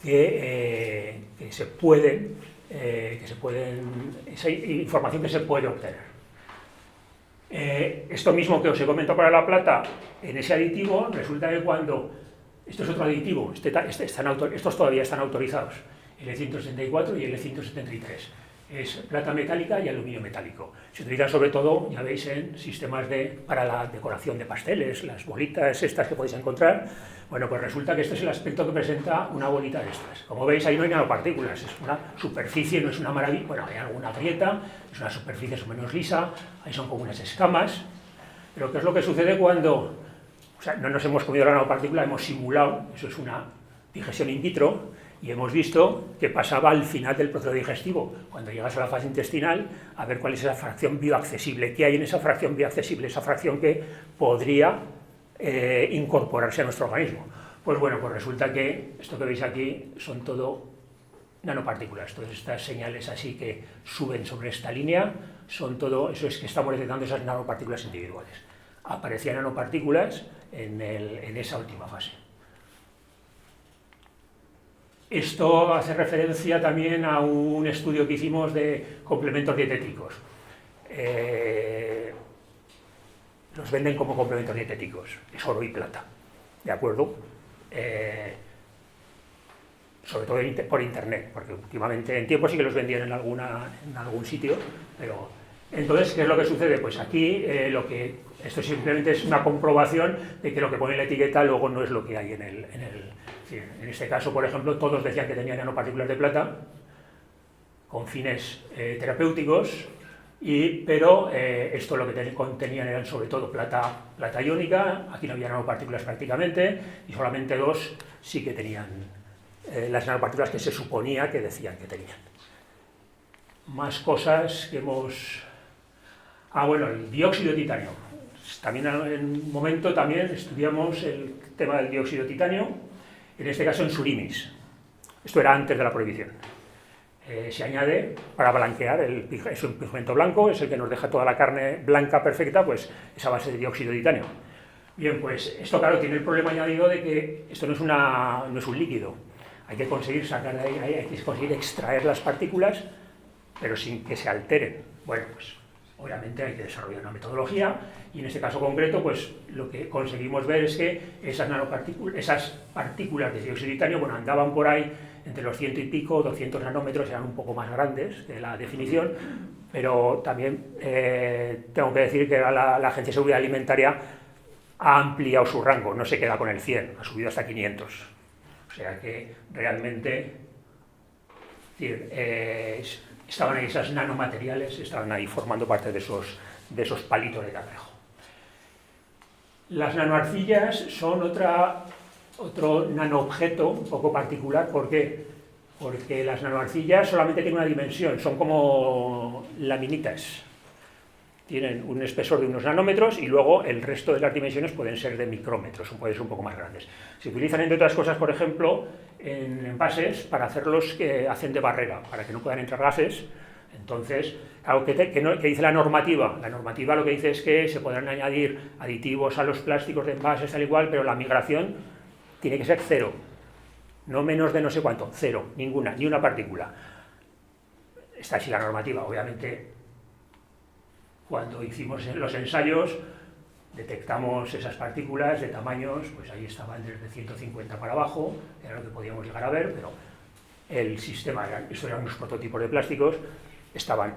que se pueden, esa información que se puede obtener. Esto mismo que os he comentado para la plata, en ese aditivo, resulta que esto es otro aditivo, estos todavía están autorizados, el E174 y el E173. Es plata metálica y aluminio metálico. Se utilizan sobre todo, ya veis, en sistemas para la decoración de pasteles, las bolitas estas que podéis encontrar. Bueno, pues resulta que este es el aspecto que presenta una bolita de estas. Como veis, ahí no hay nanopartículas, es una superficie, no es una maravilla, bueno, hay alguna grieta, es una superficie más o menos lisa, ahí son como unas escamas. Pero ¿qué es lo que sucede cuando, no nos hemos comido la nanopartícula, hemos simulado, eso es una digestión in vitro, y hemos visto que pasaba al final del proceso digestivo, cuando llegas a la fase intestinal, a ver cuál es esa fracción bioaccesible, qué hay en esa fracción bioaccesible, esa fracción que podría incorporarse a nuestro organismo. Pues bueno, pues resulta que esto que veis aquí son todo nanopartículas, todas estas señales así que suben sobre esta línea, son todo, eso es que estamos detectando esas nanopartículas individuales. Aparecían nanopartículas en esa última fase. Esto hace referencia también a un estudio que hicimos de complementos dietéticos. Los venden como complementos dietéticos, es oro y plata, ¿de acuerdo? Sobre todo por internet, porque últimamente en tiempo sí que los vendían en algún sitio, pero entonces, ¿qué es lo que sucede? Pues aquí esto simplemente es una comprobación de que lo que pone en la etiqueta luego no es lo que hay en este caso, por ejemplo, todos decían que tenían nanopartículas de plata con fines terapéuticos, pero esto lo que contenían eran sobre todo plata iónica. Aquí no había nanopartículas prácticamente, y solamente dos sí que tenían las nanopartículas que se suponía que decían que tenían. Más cosas que hemos... bueno, el dióxido de titanio. También en un momento también estudiamos el tema del dióxido de titanio, en este caso en surimis. Esto era antes de la prohibición. Se añade para blanquear, es un pigmento blanco, es el que nos deja toda la carne blanca perfecta, pues esa base de dióxido de titanio. Bien, pues esto claro tiene el problema añadido de que esto no es un líquido. Hay que conseguir sacar de ahí, hay que conseguir extraer las partículas, pero sin que se alteren. Bueno, pues obviamente hay que desarrollar una metodología, y en este caso concreto, pues lo que conseguimos ver es que esas partículas de dióxido de titanio, bueno, andaban por ahí entre los 100 y pico, 200 nanómetros, eran un poco más grandes que la definición, pero también tengo que decir que la Agencia de Seguridad Alimentaria ha ampliado su rango, no se queda con el 100, ha subido hasta 500. O sea que realmente estaban ahí esas nanomateriales, estaban ahí formando parte de esos palitos de cangrejo. Las nanoarcillas son otro nanoobjeto un poco particular. ¿Por qué? Porque las nanoarcillas solamente tienen una dimensión, son como laminitas. Tienen un espesor de unos nanómetros y luego el resto de las dimensiones pueden ser de micrómetros, pueden ser un poco más grandes. Se utilizan, entre otras cosas, por ejemplo, en envases para hacerlos que hacen de barrera, para que no puedan entrar gases. Entonces, algo que dice la normativa. La normativa lo que dice es que se podrán añadir aditivos a los plásticos de envases, tal y cual, pero la migración tiene que ser cero. No menos de no sé cuánto, cero, ninguna, ni una partícula. Está así la normativa, obviamente. Cuando hicimos los ensayos, detectamos esas partículas de tamaños, pues ahí estaban desde 150 para abajo, era lo que podíamos llegar a ver, pero el sistema, estos eran unos prototipos de plásticos, se estaban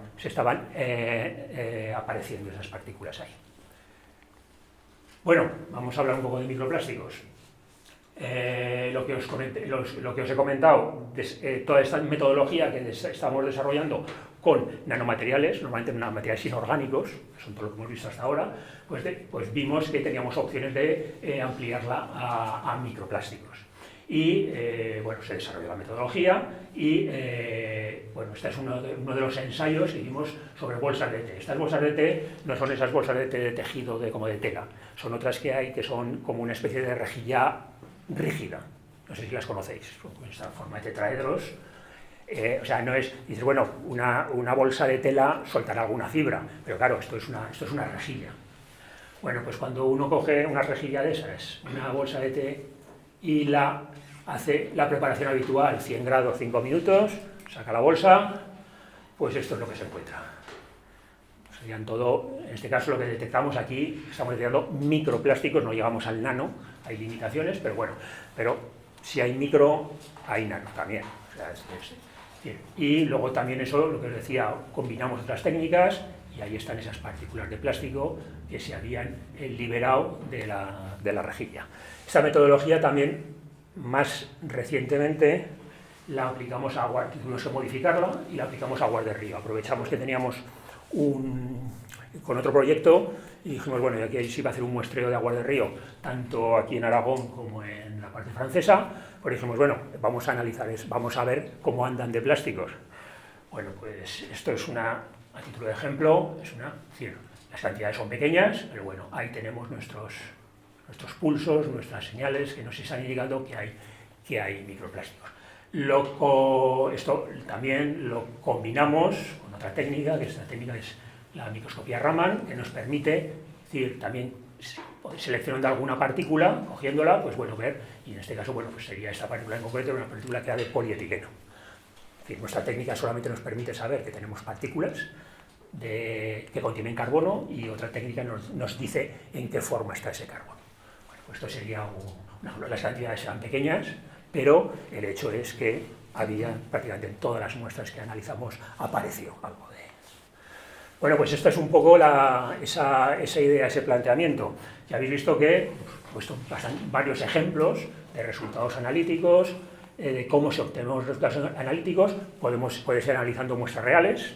apareciendo esas partículas ahí. Bueno, vamos a hablar un poco de microplásticos. Lo que os he comentado, toda esta metodología que estamos desarrollando con nanomateriales, normalmente nanomateriales inorgánicos, que son todo lo que hemos visto hasta ahora, pues vimos que teníamos opciones de ampliarla a microplásticos. Y bueno, se desarrolló la metodología y bueno, este es uno de los ensayos que hicimos sobre bolsas de té. Estas bolsas de té no son esas bolsas de té de tejido como de tela, son otras que hay que son como una especie de rejilla rígida, no sé si las conocéis, con esta forma de tetraedros. O sea, no es, dices, bueno, una bolsa de tela soltará alguna fibra, pero claro, esto es una rejilla. Bueno, pues cuando uno coge una rejilla de esas, una bolsa de té, y hace la preparación habitual, 100 grados, 5 minutos, saca la bolsa, pues esto es lo que se encuentra. Serían todo, en este caso lo que detectamos aquí, estamos detectando microplásticos, no llegamos al nano, hay limitaciones, pero bueno, pero si hay micro, hay nano también. O sea, y luego también eso, lo que os decía, combinamos otras técnicas y ahí están esas partículas de plástico que se habían liberado de la rejilla. Esta metodología también, más recientemente, la aplicamos a aguas, tuvimos que modificarla y la aplicamos a aguas de río. Aprovechamos que teníamos con otro proyecto y dijimos, bueno, y aquí se iba a hacer un muestreo de aguas de río, tanto aquí en Aragón como en la parte francesa, pues dijimos, bueno, vamos a analizar eso, vamos a ver cómo andan de plásticos. Bueno, pues esto es a título de ejemplo, las cantidades son pequeñas, pero bueno, ahí tenemos nuestros pulsos, nuestras señales que nos están indicando que hay microplásticos. Esto también lo combinamos con otra técnica, que esta técnica es la microscopía Raman, que nos permite también seleccionando alguna partícula, cogiéndola, pues bueno, ver, y en este caso, bueno, pues sería esta partícula en concreto, una partícula que era de polietileno. Nuestra técnica solamente nos permite saber que tenemos partículas que contienen carbono y otra técnica nos dice en qué forma está ese carbono. Bueno, pues esto sería las cantidades eran pequeñas, pero el hecho es que prácticamente en todas las muestras que analizamos apareció algo de... Bueno, pues esta es un poco esa idea, ese planteamiendo. Ya habéis visto que he puesto varios ejemplos de resultados analíticos, de cómo se obtienen los resultados analíticos. Puede ser analizando muestras reales,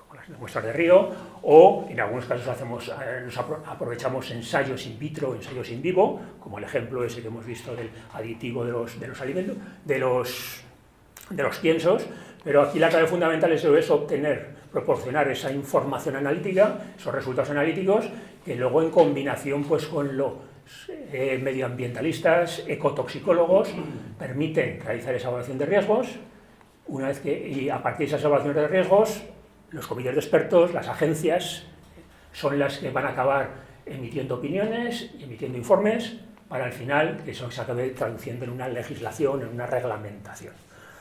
como las muestras de río, o en algunos casos aprovechamos ensayos in vitro, ensayos in vivo, como el ejemplo ese que hemos visto del aditivo de los alimentos, de los piensos, pero aquí la clave fundamental es proporcionar esa información analítica, esos resultados analíticos, que luego en combinación pues, con los medioambientalistas, ecotoxicólogos, permiten realizar esa evaluación de riesgos, y a partir de esas evaluaciones de riesgos, los comités de expertos, las agencias, son las que van a acabar emitiendo opiniones y emitiendo informes para al final que eso se acabe traduciendo en una legislación, en una reglamentación.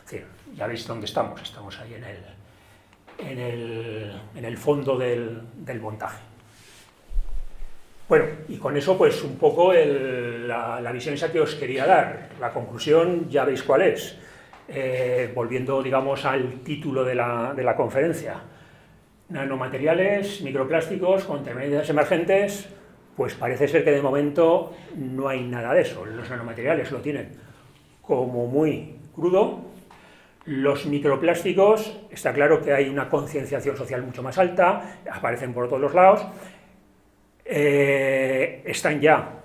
Es decir, ya veis dónde estamos ahí en el fondo del montaje. Bueno, y con eso pues un poco la visión esa que os quería dar. La conclusión ya veis cuál es. Volviendo, digamos, al título de la conferencia. Nanomateriales, microplásticos, contaminantes emergentes, pues parece ser que de momento no hay nada de eso. Los nanomateriales lo tienen como muy crudo. Los microplásticos, está claro que hay una concienciación social mucho más alta, aparecen por todos los lados, están ya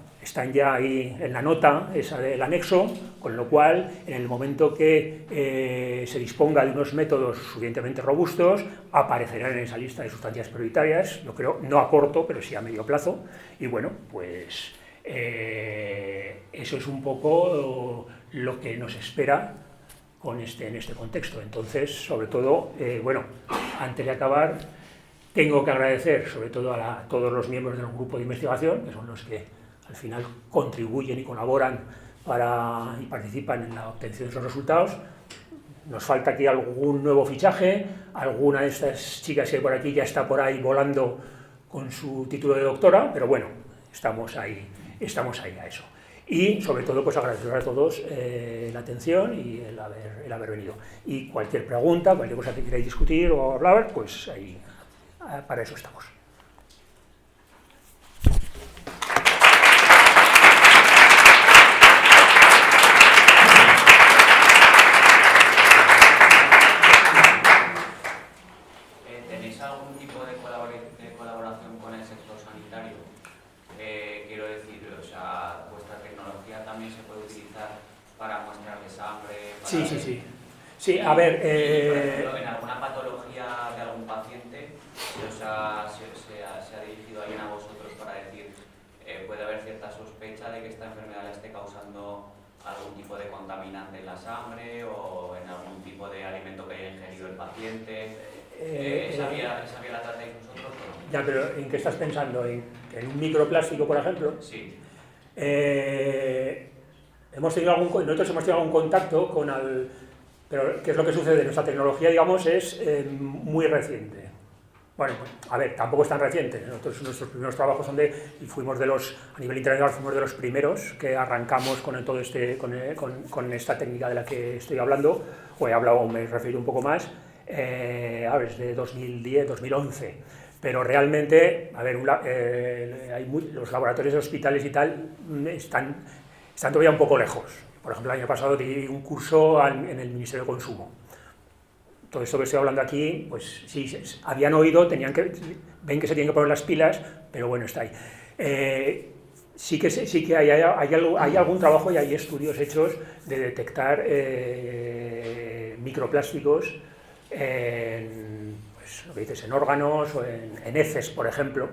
ahí en la nota, esa del anexo, con lo cual, en el momento que se disponga de unos métodos suficientemente robustos, aparecerán en esa lista de sustancias prioritarias, yo creo, no a corto, pero sí a medio plazo, y bueno, pues eso es un poco lo que nos espera en este contexto. Entonces, sobre todo, bueno, antes de acabar, tengo que agradecer sobre todo a todos los miembros del grupo de investigación, que son los que al final contribuyen y colaboran y participan en la obtención de esos resultados. Nos falta aquí algún nuevo fichaje, alguna de estas chicas que hay por aquí ya está por ahí volando con su título de doctora, pero bueno, estamos ahí a eso. Y sobre todo, pues agradecer a todos la atención y el haber venido. Y cualquier pregunta, cualquier cosa que queráis discutir o hablar, pues ahí, para eso estamos. ¿Tenéis algún tipo de colaboración con el sector sanitario? Quiero decir, o sea, vuestra tecnología también se puede utilizar para muestras de sangre. Sí. Sí, a ver. Por ejemplo, en alguna patología de algún paciente, se ha dirigido alguien a vosotros para decir, puede haber cierta sospecha de que esta enfermedad le esté causando algún tipo de contaminante en la sangre o en algún tipo de alimento que haya ingerido el paciente. ¿Esa vía la tratáis vosotros o no? Ya, pero ¿en qué estás pensando? ¿En un microplástico, por ejemplo? Sí. Nosotros hemos tenido algún contacto con pero ¿qué es lo que sucede? Nuestra tecnología, digamos, es muy reciente. Bueno, pues, a ver, tampoco es tan reciente. Nuestros primeros trabajos a nivel internacional, fuimos de los primeros que arrancamos con esta técnica de la que estoy hablando, o me he referido un poco más, desde 2010, 2011. Pero realmente, a ver, los laboratorios de hospitales y tal están todavía un poco lejos. Por ejemplo, el año pasado di un curso en el Ministerio de Consumo. Todo esto que estoy hablando aquí, pues sí, habían oído, ven que se tienen que poner las pilas, pero bueno, está ahí. Sí que hay algún trabajo y hay estudios hechos de detectar microplásticos pues, lo que dices, en órganos o en heces, por ejemplo.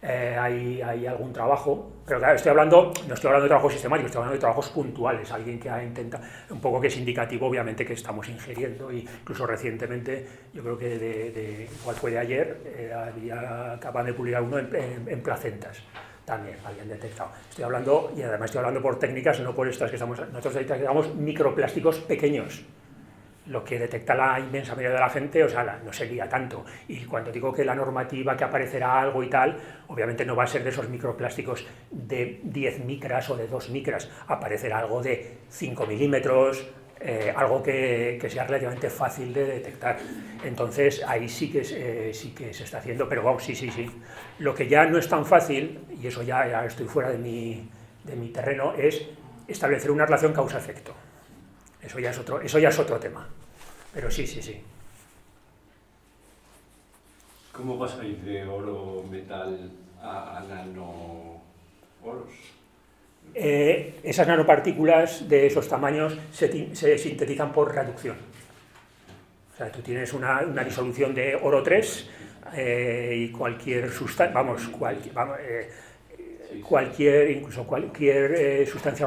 Hay algún trabajo, pero claro, no estoy hablando de trabajos sistemáticos, estoy hablando de trabajos puntuales, alguien que ha intentado, un poco que es indicativo obviamente que estamos ingiriendo, y incluso recientemente, yo creo que igual fue de ayer, acaban de publicar uno en placentas, también habían detectado. Y además estoy hablando por técnicas, no por estas que nosotros detectamos microplásticos pequeños. Lo que detecta la inmensa mayoría de la gente, o sea, no sería tanto. Y cuando digo que la normativa que aparecerá algo y tal, obviamente no va a ser de esos microplásticos de 10 micras o de 2 micras, aparecerá algo de 5 milímetros, algo que sea relativamente fácil de detectar. Entonces ahí sí que se está haciendo, pero vamos, sí. Lo que ya no es tan fácil, y eso ya estoy fuera de mi terreno, es establecer una relación causa-efecto. Eso ya es otro tema. Pero sí. ¿Cómo pasáis de oro metal a nanooros? Esas nanopartículas de esos tamaños se sintetizan por reducción. O sea, tú tienes una disolución de oro 3 y cualquier sustancia,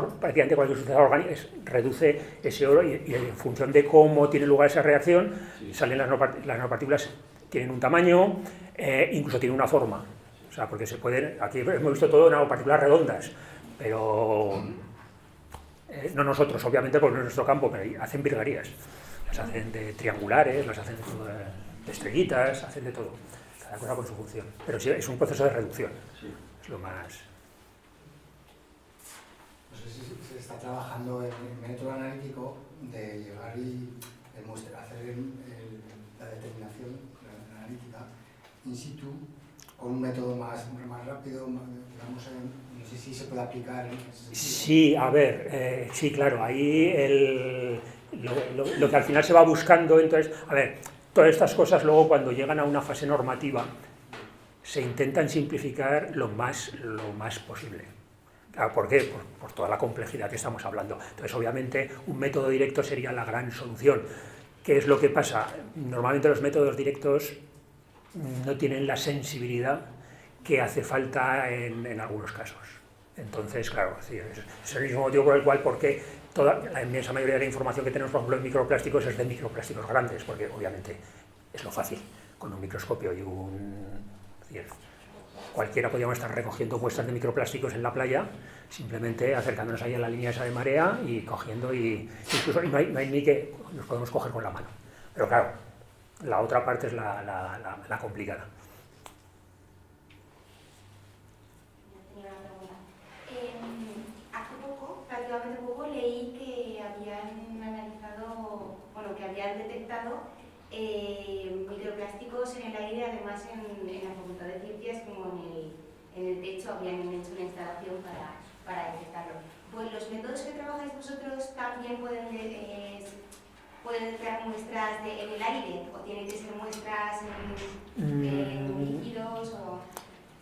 prácticamente cualquier sustancia orgánica reduce ese oro y en función de cómo tiene lugar esa reacción, salen las nanopartículas, tienen un tamaño, incluso tienen una forma. O sea, porque aquí hemos visto todo nanopartículas redondas, pero no nosotros, obviamente, porque no es nuestro campo, pero hacen virguerías. Las hacen de triangulares, las hacen de estrellitas, hacen de todo. Cada cosa con su función. Pero sí, es un proceso de reducción. Es lo más... Se está trabajando en método analítico de llevar y hacer la determinación analítica in situ con un método más rápido, digamos, no sé si se puede aplicar en ese sentido. Sí, a ver, sí, claro, ahí lo que al final se va buscando, entonces, a ver, todas estas cosas luego cuando llegan a una fase normativa se intentan simplificar lo más posible. Claro, ¿por qué? Por toda la complejidad que estamos hablando. Entonces, obviamente, un método directo sería la gran solución. ¿Qué es lo que pasa? Normalmente los métodos directos no tienen la sensibilidad que hace falta en algunos casos. Entonces, claro, es el mismo motivo por el cual, porque la inmensa mayoría de la información que tenemos, por ejemplo, en microplásticos es de microplásticos grandes, porque obviamente es lo fácil, con un microscopio y cualquiera podríamos estar recogiendo muestras de microplásticos en la playa, simplemente acercándonos ahí a la línea esa de marea y cogiendo, incluso no hay ni que nos podemos coger con la mano. Pero claro, la otra parte es la complicada. Hace poco, relativamente poco, leí que habían analizado, bueno, que habían detectado microplásticos en el aire, además en la Facultad de Ciencias, como en el techo, habían hecho una instalación para detectarlo. Pues los métodos que trabajáis vosotros también pueden detectar muestras en el aire, o tienen que ser muestras en líquidos o...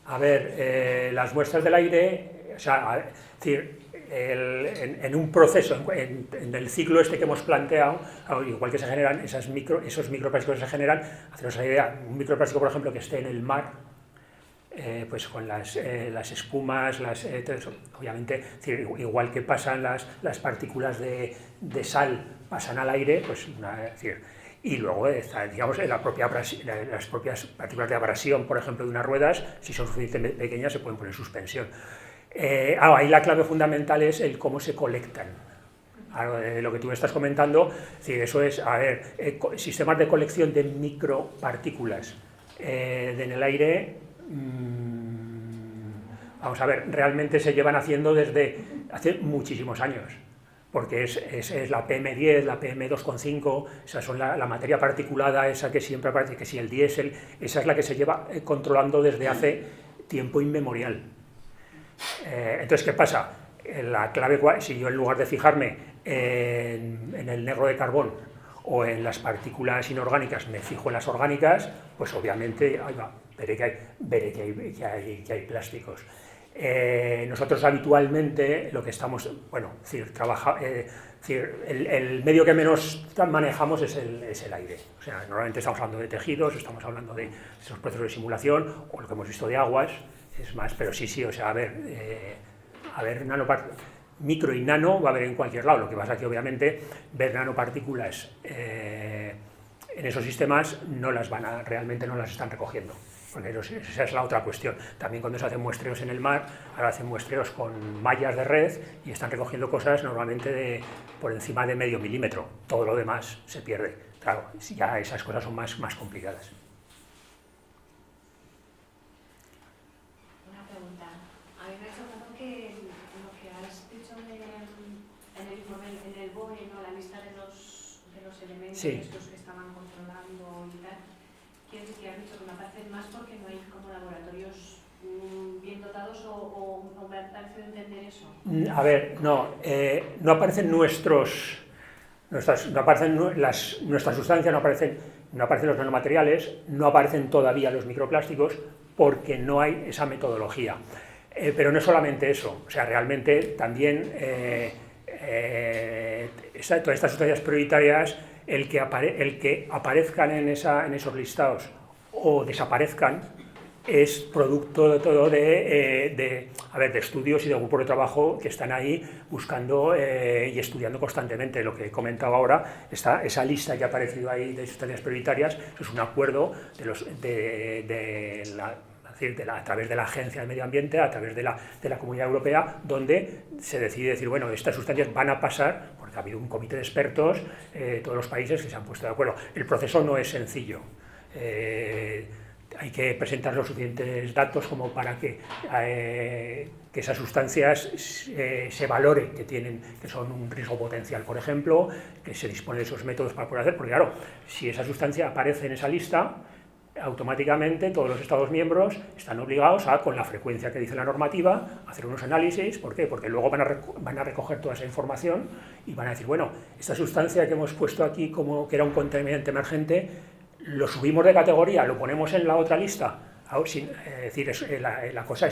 A ver, las muestras del aire, o sea, es decir, en un proceso, en el ciclo este que hemos planteado, igual que se generan esos microplásticos que se generan, haceros la idea, un microplástico, por ejemplo, que esté en el mar, pues con las espumas, obviamente, es decir, igual que pasan las partículas de sal, pasan al aire, pues es decir, y luego está, digamos, las propias partículas de abrasión, por ejemplo, de unas ruedas, si son suficientemente pequeñas, se pueden poner en suspensión. Ahí la clave fundamental es el cómo se colectan. Lo que tú me estás comentando, es decir, eso es, a ver, sistemas de colección de micropartículas en el aire, vamos a ver, realmente se llevan haciendo desde hace muchísimos años, porque es la PM10, la PM2,5, esas son la materia particulada, esa que siempre aparece, que si el diésel, esa es la que se lleva controlando desde hace tiempo inmemorial. Entonces, ¿qué pasa? La clave, si yo en lugar de fijarme en el negro de carbón o en las partículas inorgánicas me fijo en las orgánicas, pues obviamente veré que hay plásticos. Nosotros habitualmente lo que estamos, bueno, el medio que menos manejamos es el aire. O sea, normalmente estamos hablando de tejidos, estamos hablando de esos procesos de simulación, o lo que hemos visto de aguas, es más, pero sí, o sea, a ver, micro y nano va a haber en cualquier lado. Lo que pasa es que obviamente ver nanopartículas en esos sistemas realmente no las están recogiendo, porque esa es la otra cuestión. También cuando se hacen muestreos en el mar, ahora hacen muestreos con mallas de red y están recogiendo cosas normalmente por encima de medio milímetro. Todo lo demás se pierde. Claro, ya esas cosas son más complicadas. Una pregunta. A mí me ha chocado que lo que has dicho en el informe, en el BOE, ¿no? La lista de los elementos, sí, estos que estaban controlando y tal, que has dicho que me aparecen más porque no hay como laboratorios bien dotados, o me ha parecido entender eso. A ver, no aparecen nuestras sustancias, no aparecen los nanomateriales, no aparecen todavía los microplásticos porque no hay esa metodología. Pero no es solamente eso, o sea, realmente también todas estas sustancias prioritarias, el que aparezcan en esos listados o desaparezcan, es producto de todo de estudios y de grupos de trabajo que están ahí buscando y estudiando constantemente. Lo que he comentado ahora, esa lista que ha aparecido ahí de sustancias prioritarias, eso es un acuerdo a través de la Agencia del Medio Ambiente, a través de la Comunidad Europea, donde se decide decir, bueno, estas sustancias van a pasar, porque ha habido un comité de expertos, todos los países que se han puesto de acuerdo. El proceso no es sencillo. Hay que presentar los suficientes datos como para que esas sustancias se valore que son un riesgo potencial, por ejemplo, que se dispone de esos métodos para poder hacer, porque claro, si esa sustancia aparece en esa lista, automáticamente todos los Estados miembros están obligados a, con la frecuencia que dice la normativa, hacer unos análisis. ¿Por qué? Porque luego van a recoger toda esa información y van a decir, bueno, esta sustancia que hemos puesto aquí como que era un contaminante emergente, lo subimos de categoría, lo ponemos en la otra lista. Es decir, la cosa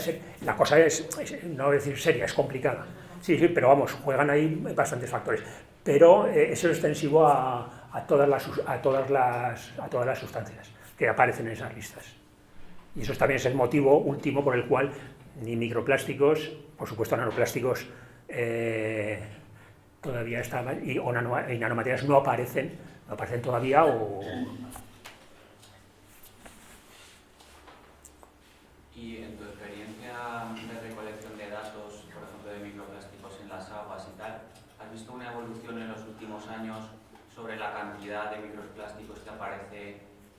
es, no decir seria, es complicada. Sí, pero vamos, juegan ahí bastantes factores. Pero eso es extensivo a todas las sustancias que aparecen en esas listas. Y eso también es el motivo último por el cual ni microplásticos, por supuesto nanoplásticos, todavía están, y nanomateriales no aparecen todavía. Y en tu experiencia de recolección de datos, por ejemplo, de microplásticos en las aguas y tal, ¿has visto una evolución en los últimos años sobre la cantidad de microplásticos que aparece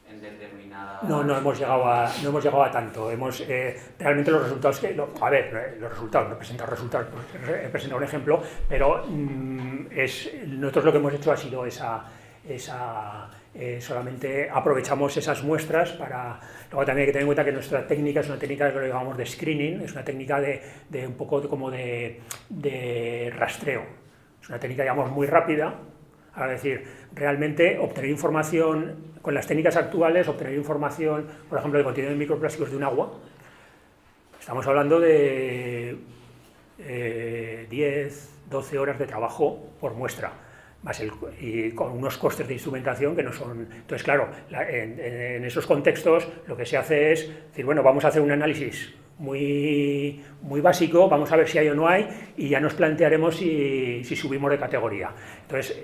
en determinada... No hemos llegado a tanto. Realmente los resultados los resultados, no he presentado resultados, he presentado un ejemplo, pero nosotros lo que hemos hecho ha sido solamente aprovechamos esas muestras para... Luego también hay que tener en cuenta que nuestra técnica es una técnica que lo llamamos de screening, es una técnica de un poco como de rastreo. Es una técnica, digamos, muy rápida. Es decir, realmente obtener información, con las técnicas actuales, obtener información, por ejemplo, de contenido de microplásticos de un agua, estamos hablando de 10, 12 horas de trabajo por muestra, y con unos costes de instrumentación que no son... Entonces, claro, en esos contextos lo que se hace es decir, bueno, vamos a hacer un análisis muy básico, vamos a ver si hay o no hay, y ya nos plantearemos si subimos de categoría. Entonces,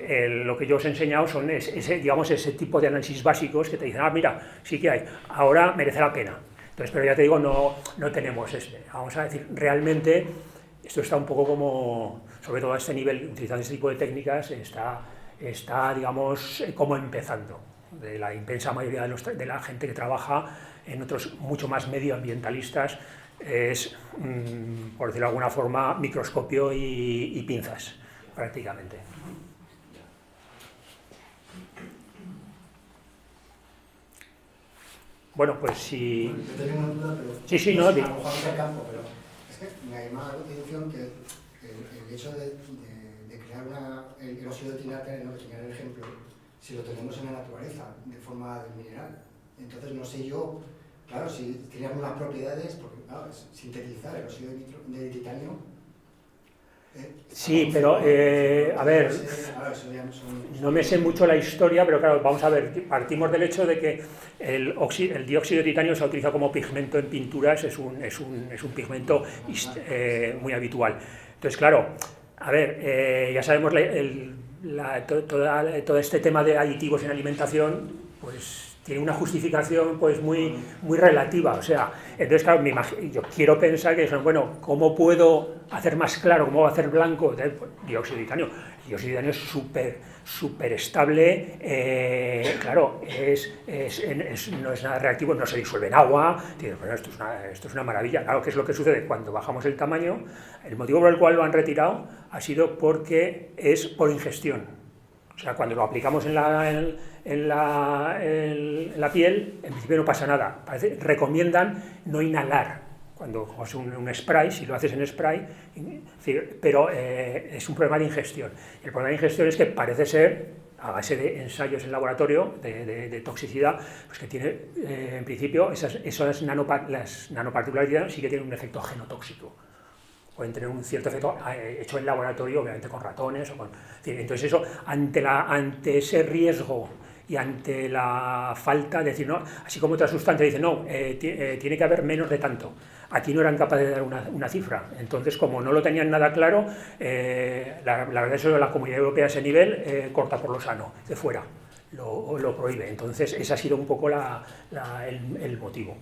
lo que yo os he enseñado son ese tipo de análisis básicos que te dicen, mira, sí que hay, ahora merece la pena. Entonces, pero ya te digo, no tenemos vamos a decir, realmente, esto está un poco como, sobre todo a este nivel, utilizando este tipo de técnicas, está digamos, como empezando. De la inmensa mayoría de la gente que trabaja en otros mucho más medioambientalistas, es, por decirlo de alguna forma, microscopio y pinzas, prácticamente. Bueno, pues si... Yo tengo una duda, pero... Sí, no, a lo mejor no es el campo, pero es que me ha llamado la atención que el hecho de crear el óxido de tilate, no, que tenía el ejemplo, si lo tenemos en la naturaleza, de forma del mineral. Entonces, no sé yo, claro, si teníamos las propiedades, porque claro, es sintetizar el óxido de titanio. Sí, pero, a ver, no me sé mucho la historia, pero claro, vamos a ver, partimos del hecho de que el dióxido de titanio se ha utilizado como pigmento en pinturas, es un pigmento muy habitual. Entonces, claro, a ver, ya sabemos todo este tema de aditivos en alimentación, pues tiene una justificación pues muy relativa, o sea, entonces claro, yo quiero pensar que son, bueno, ¿cómo puedo hacer más claro, cómo va a hacer blanco? Pues, dióxido de titanio. El dióxido de titanio es súper estable, claro, no es nada reactivo, no se disuelve en agua, bueno, esto es una maravilla. Claro, ¿qué es lo que sucede? Cuando bajamos el tamaño, el motivo por el cual lo han retirado ha sido porque es por ingestión. O sea, cuando lo aplicamos en la piel, en principio no pasa nada. Recomiendan no inhalar. Cuando coges un spray, si lo haces en spray, pero es un problema de ingestión. El problema de ingestión es que parece ser, a base de ensayos en laboratorio de toxicidad, pues que tiene, en principio, las nanopartículas sí que tienen un efecto genotóxico. Pueden tener un cierto efecto hecho en laboratorio, obviamente con ratones. Entonces eso, ante ese riesgo y ante la falta de decir, no, así como otra sustancia dice, no, tiene que haber menos de tanto. Aquí no eran capaces de dar una cifra. Entonces, como no lo tenían nada claro, la verdad es que la Comunidad Europea a ese nivel corta por lo sano, de fuera, lo prohíbe. Entonces, ese ha sido un poco el motivo.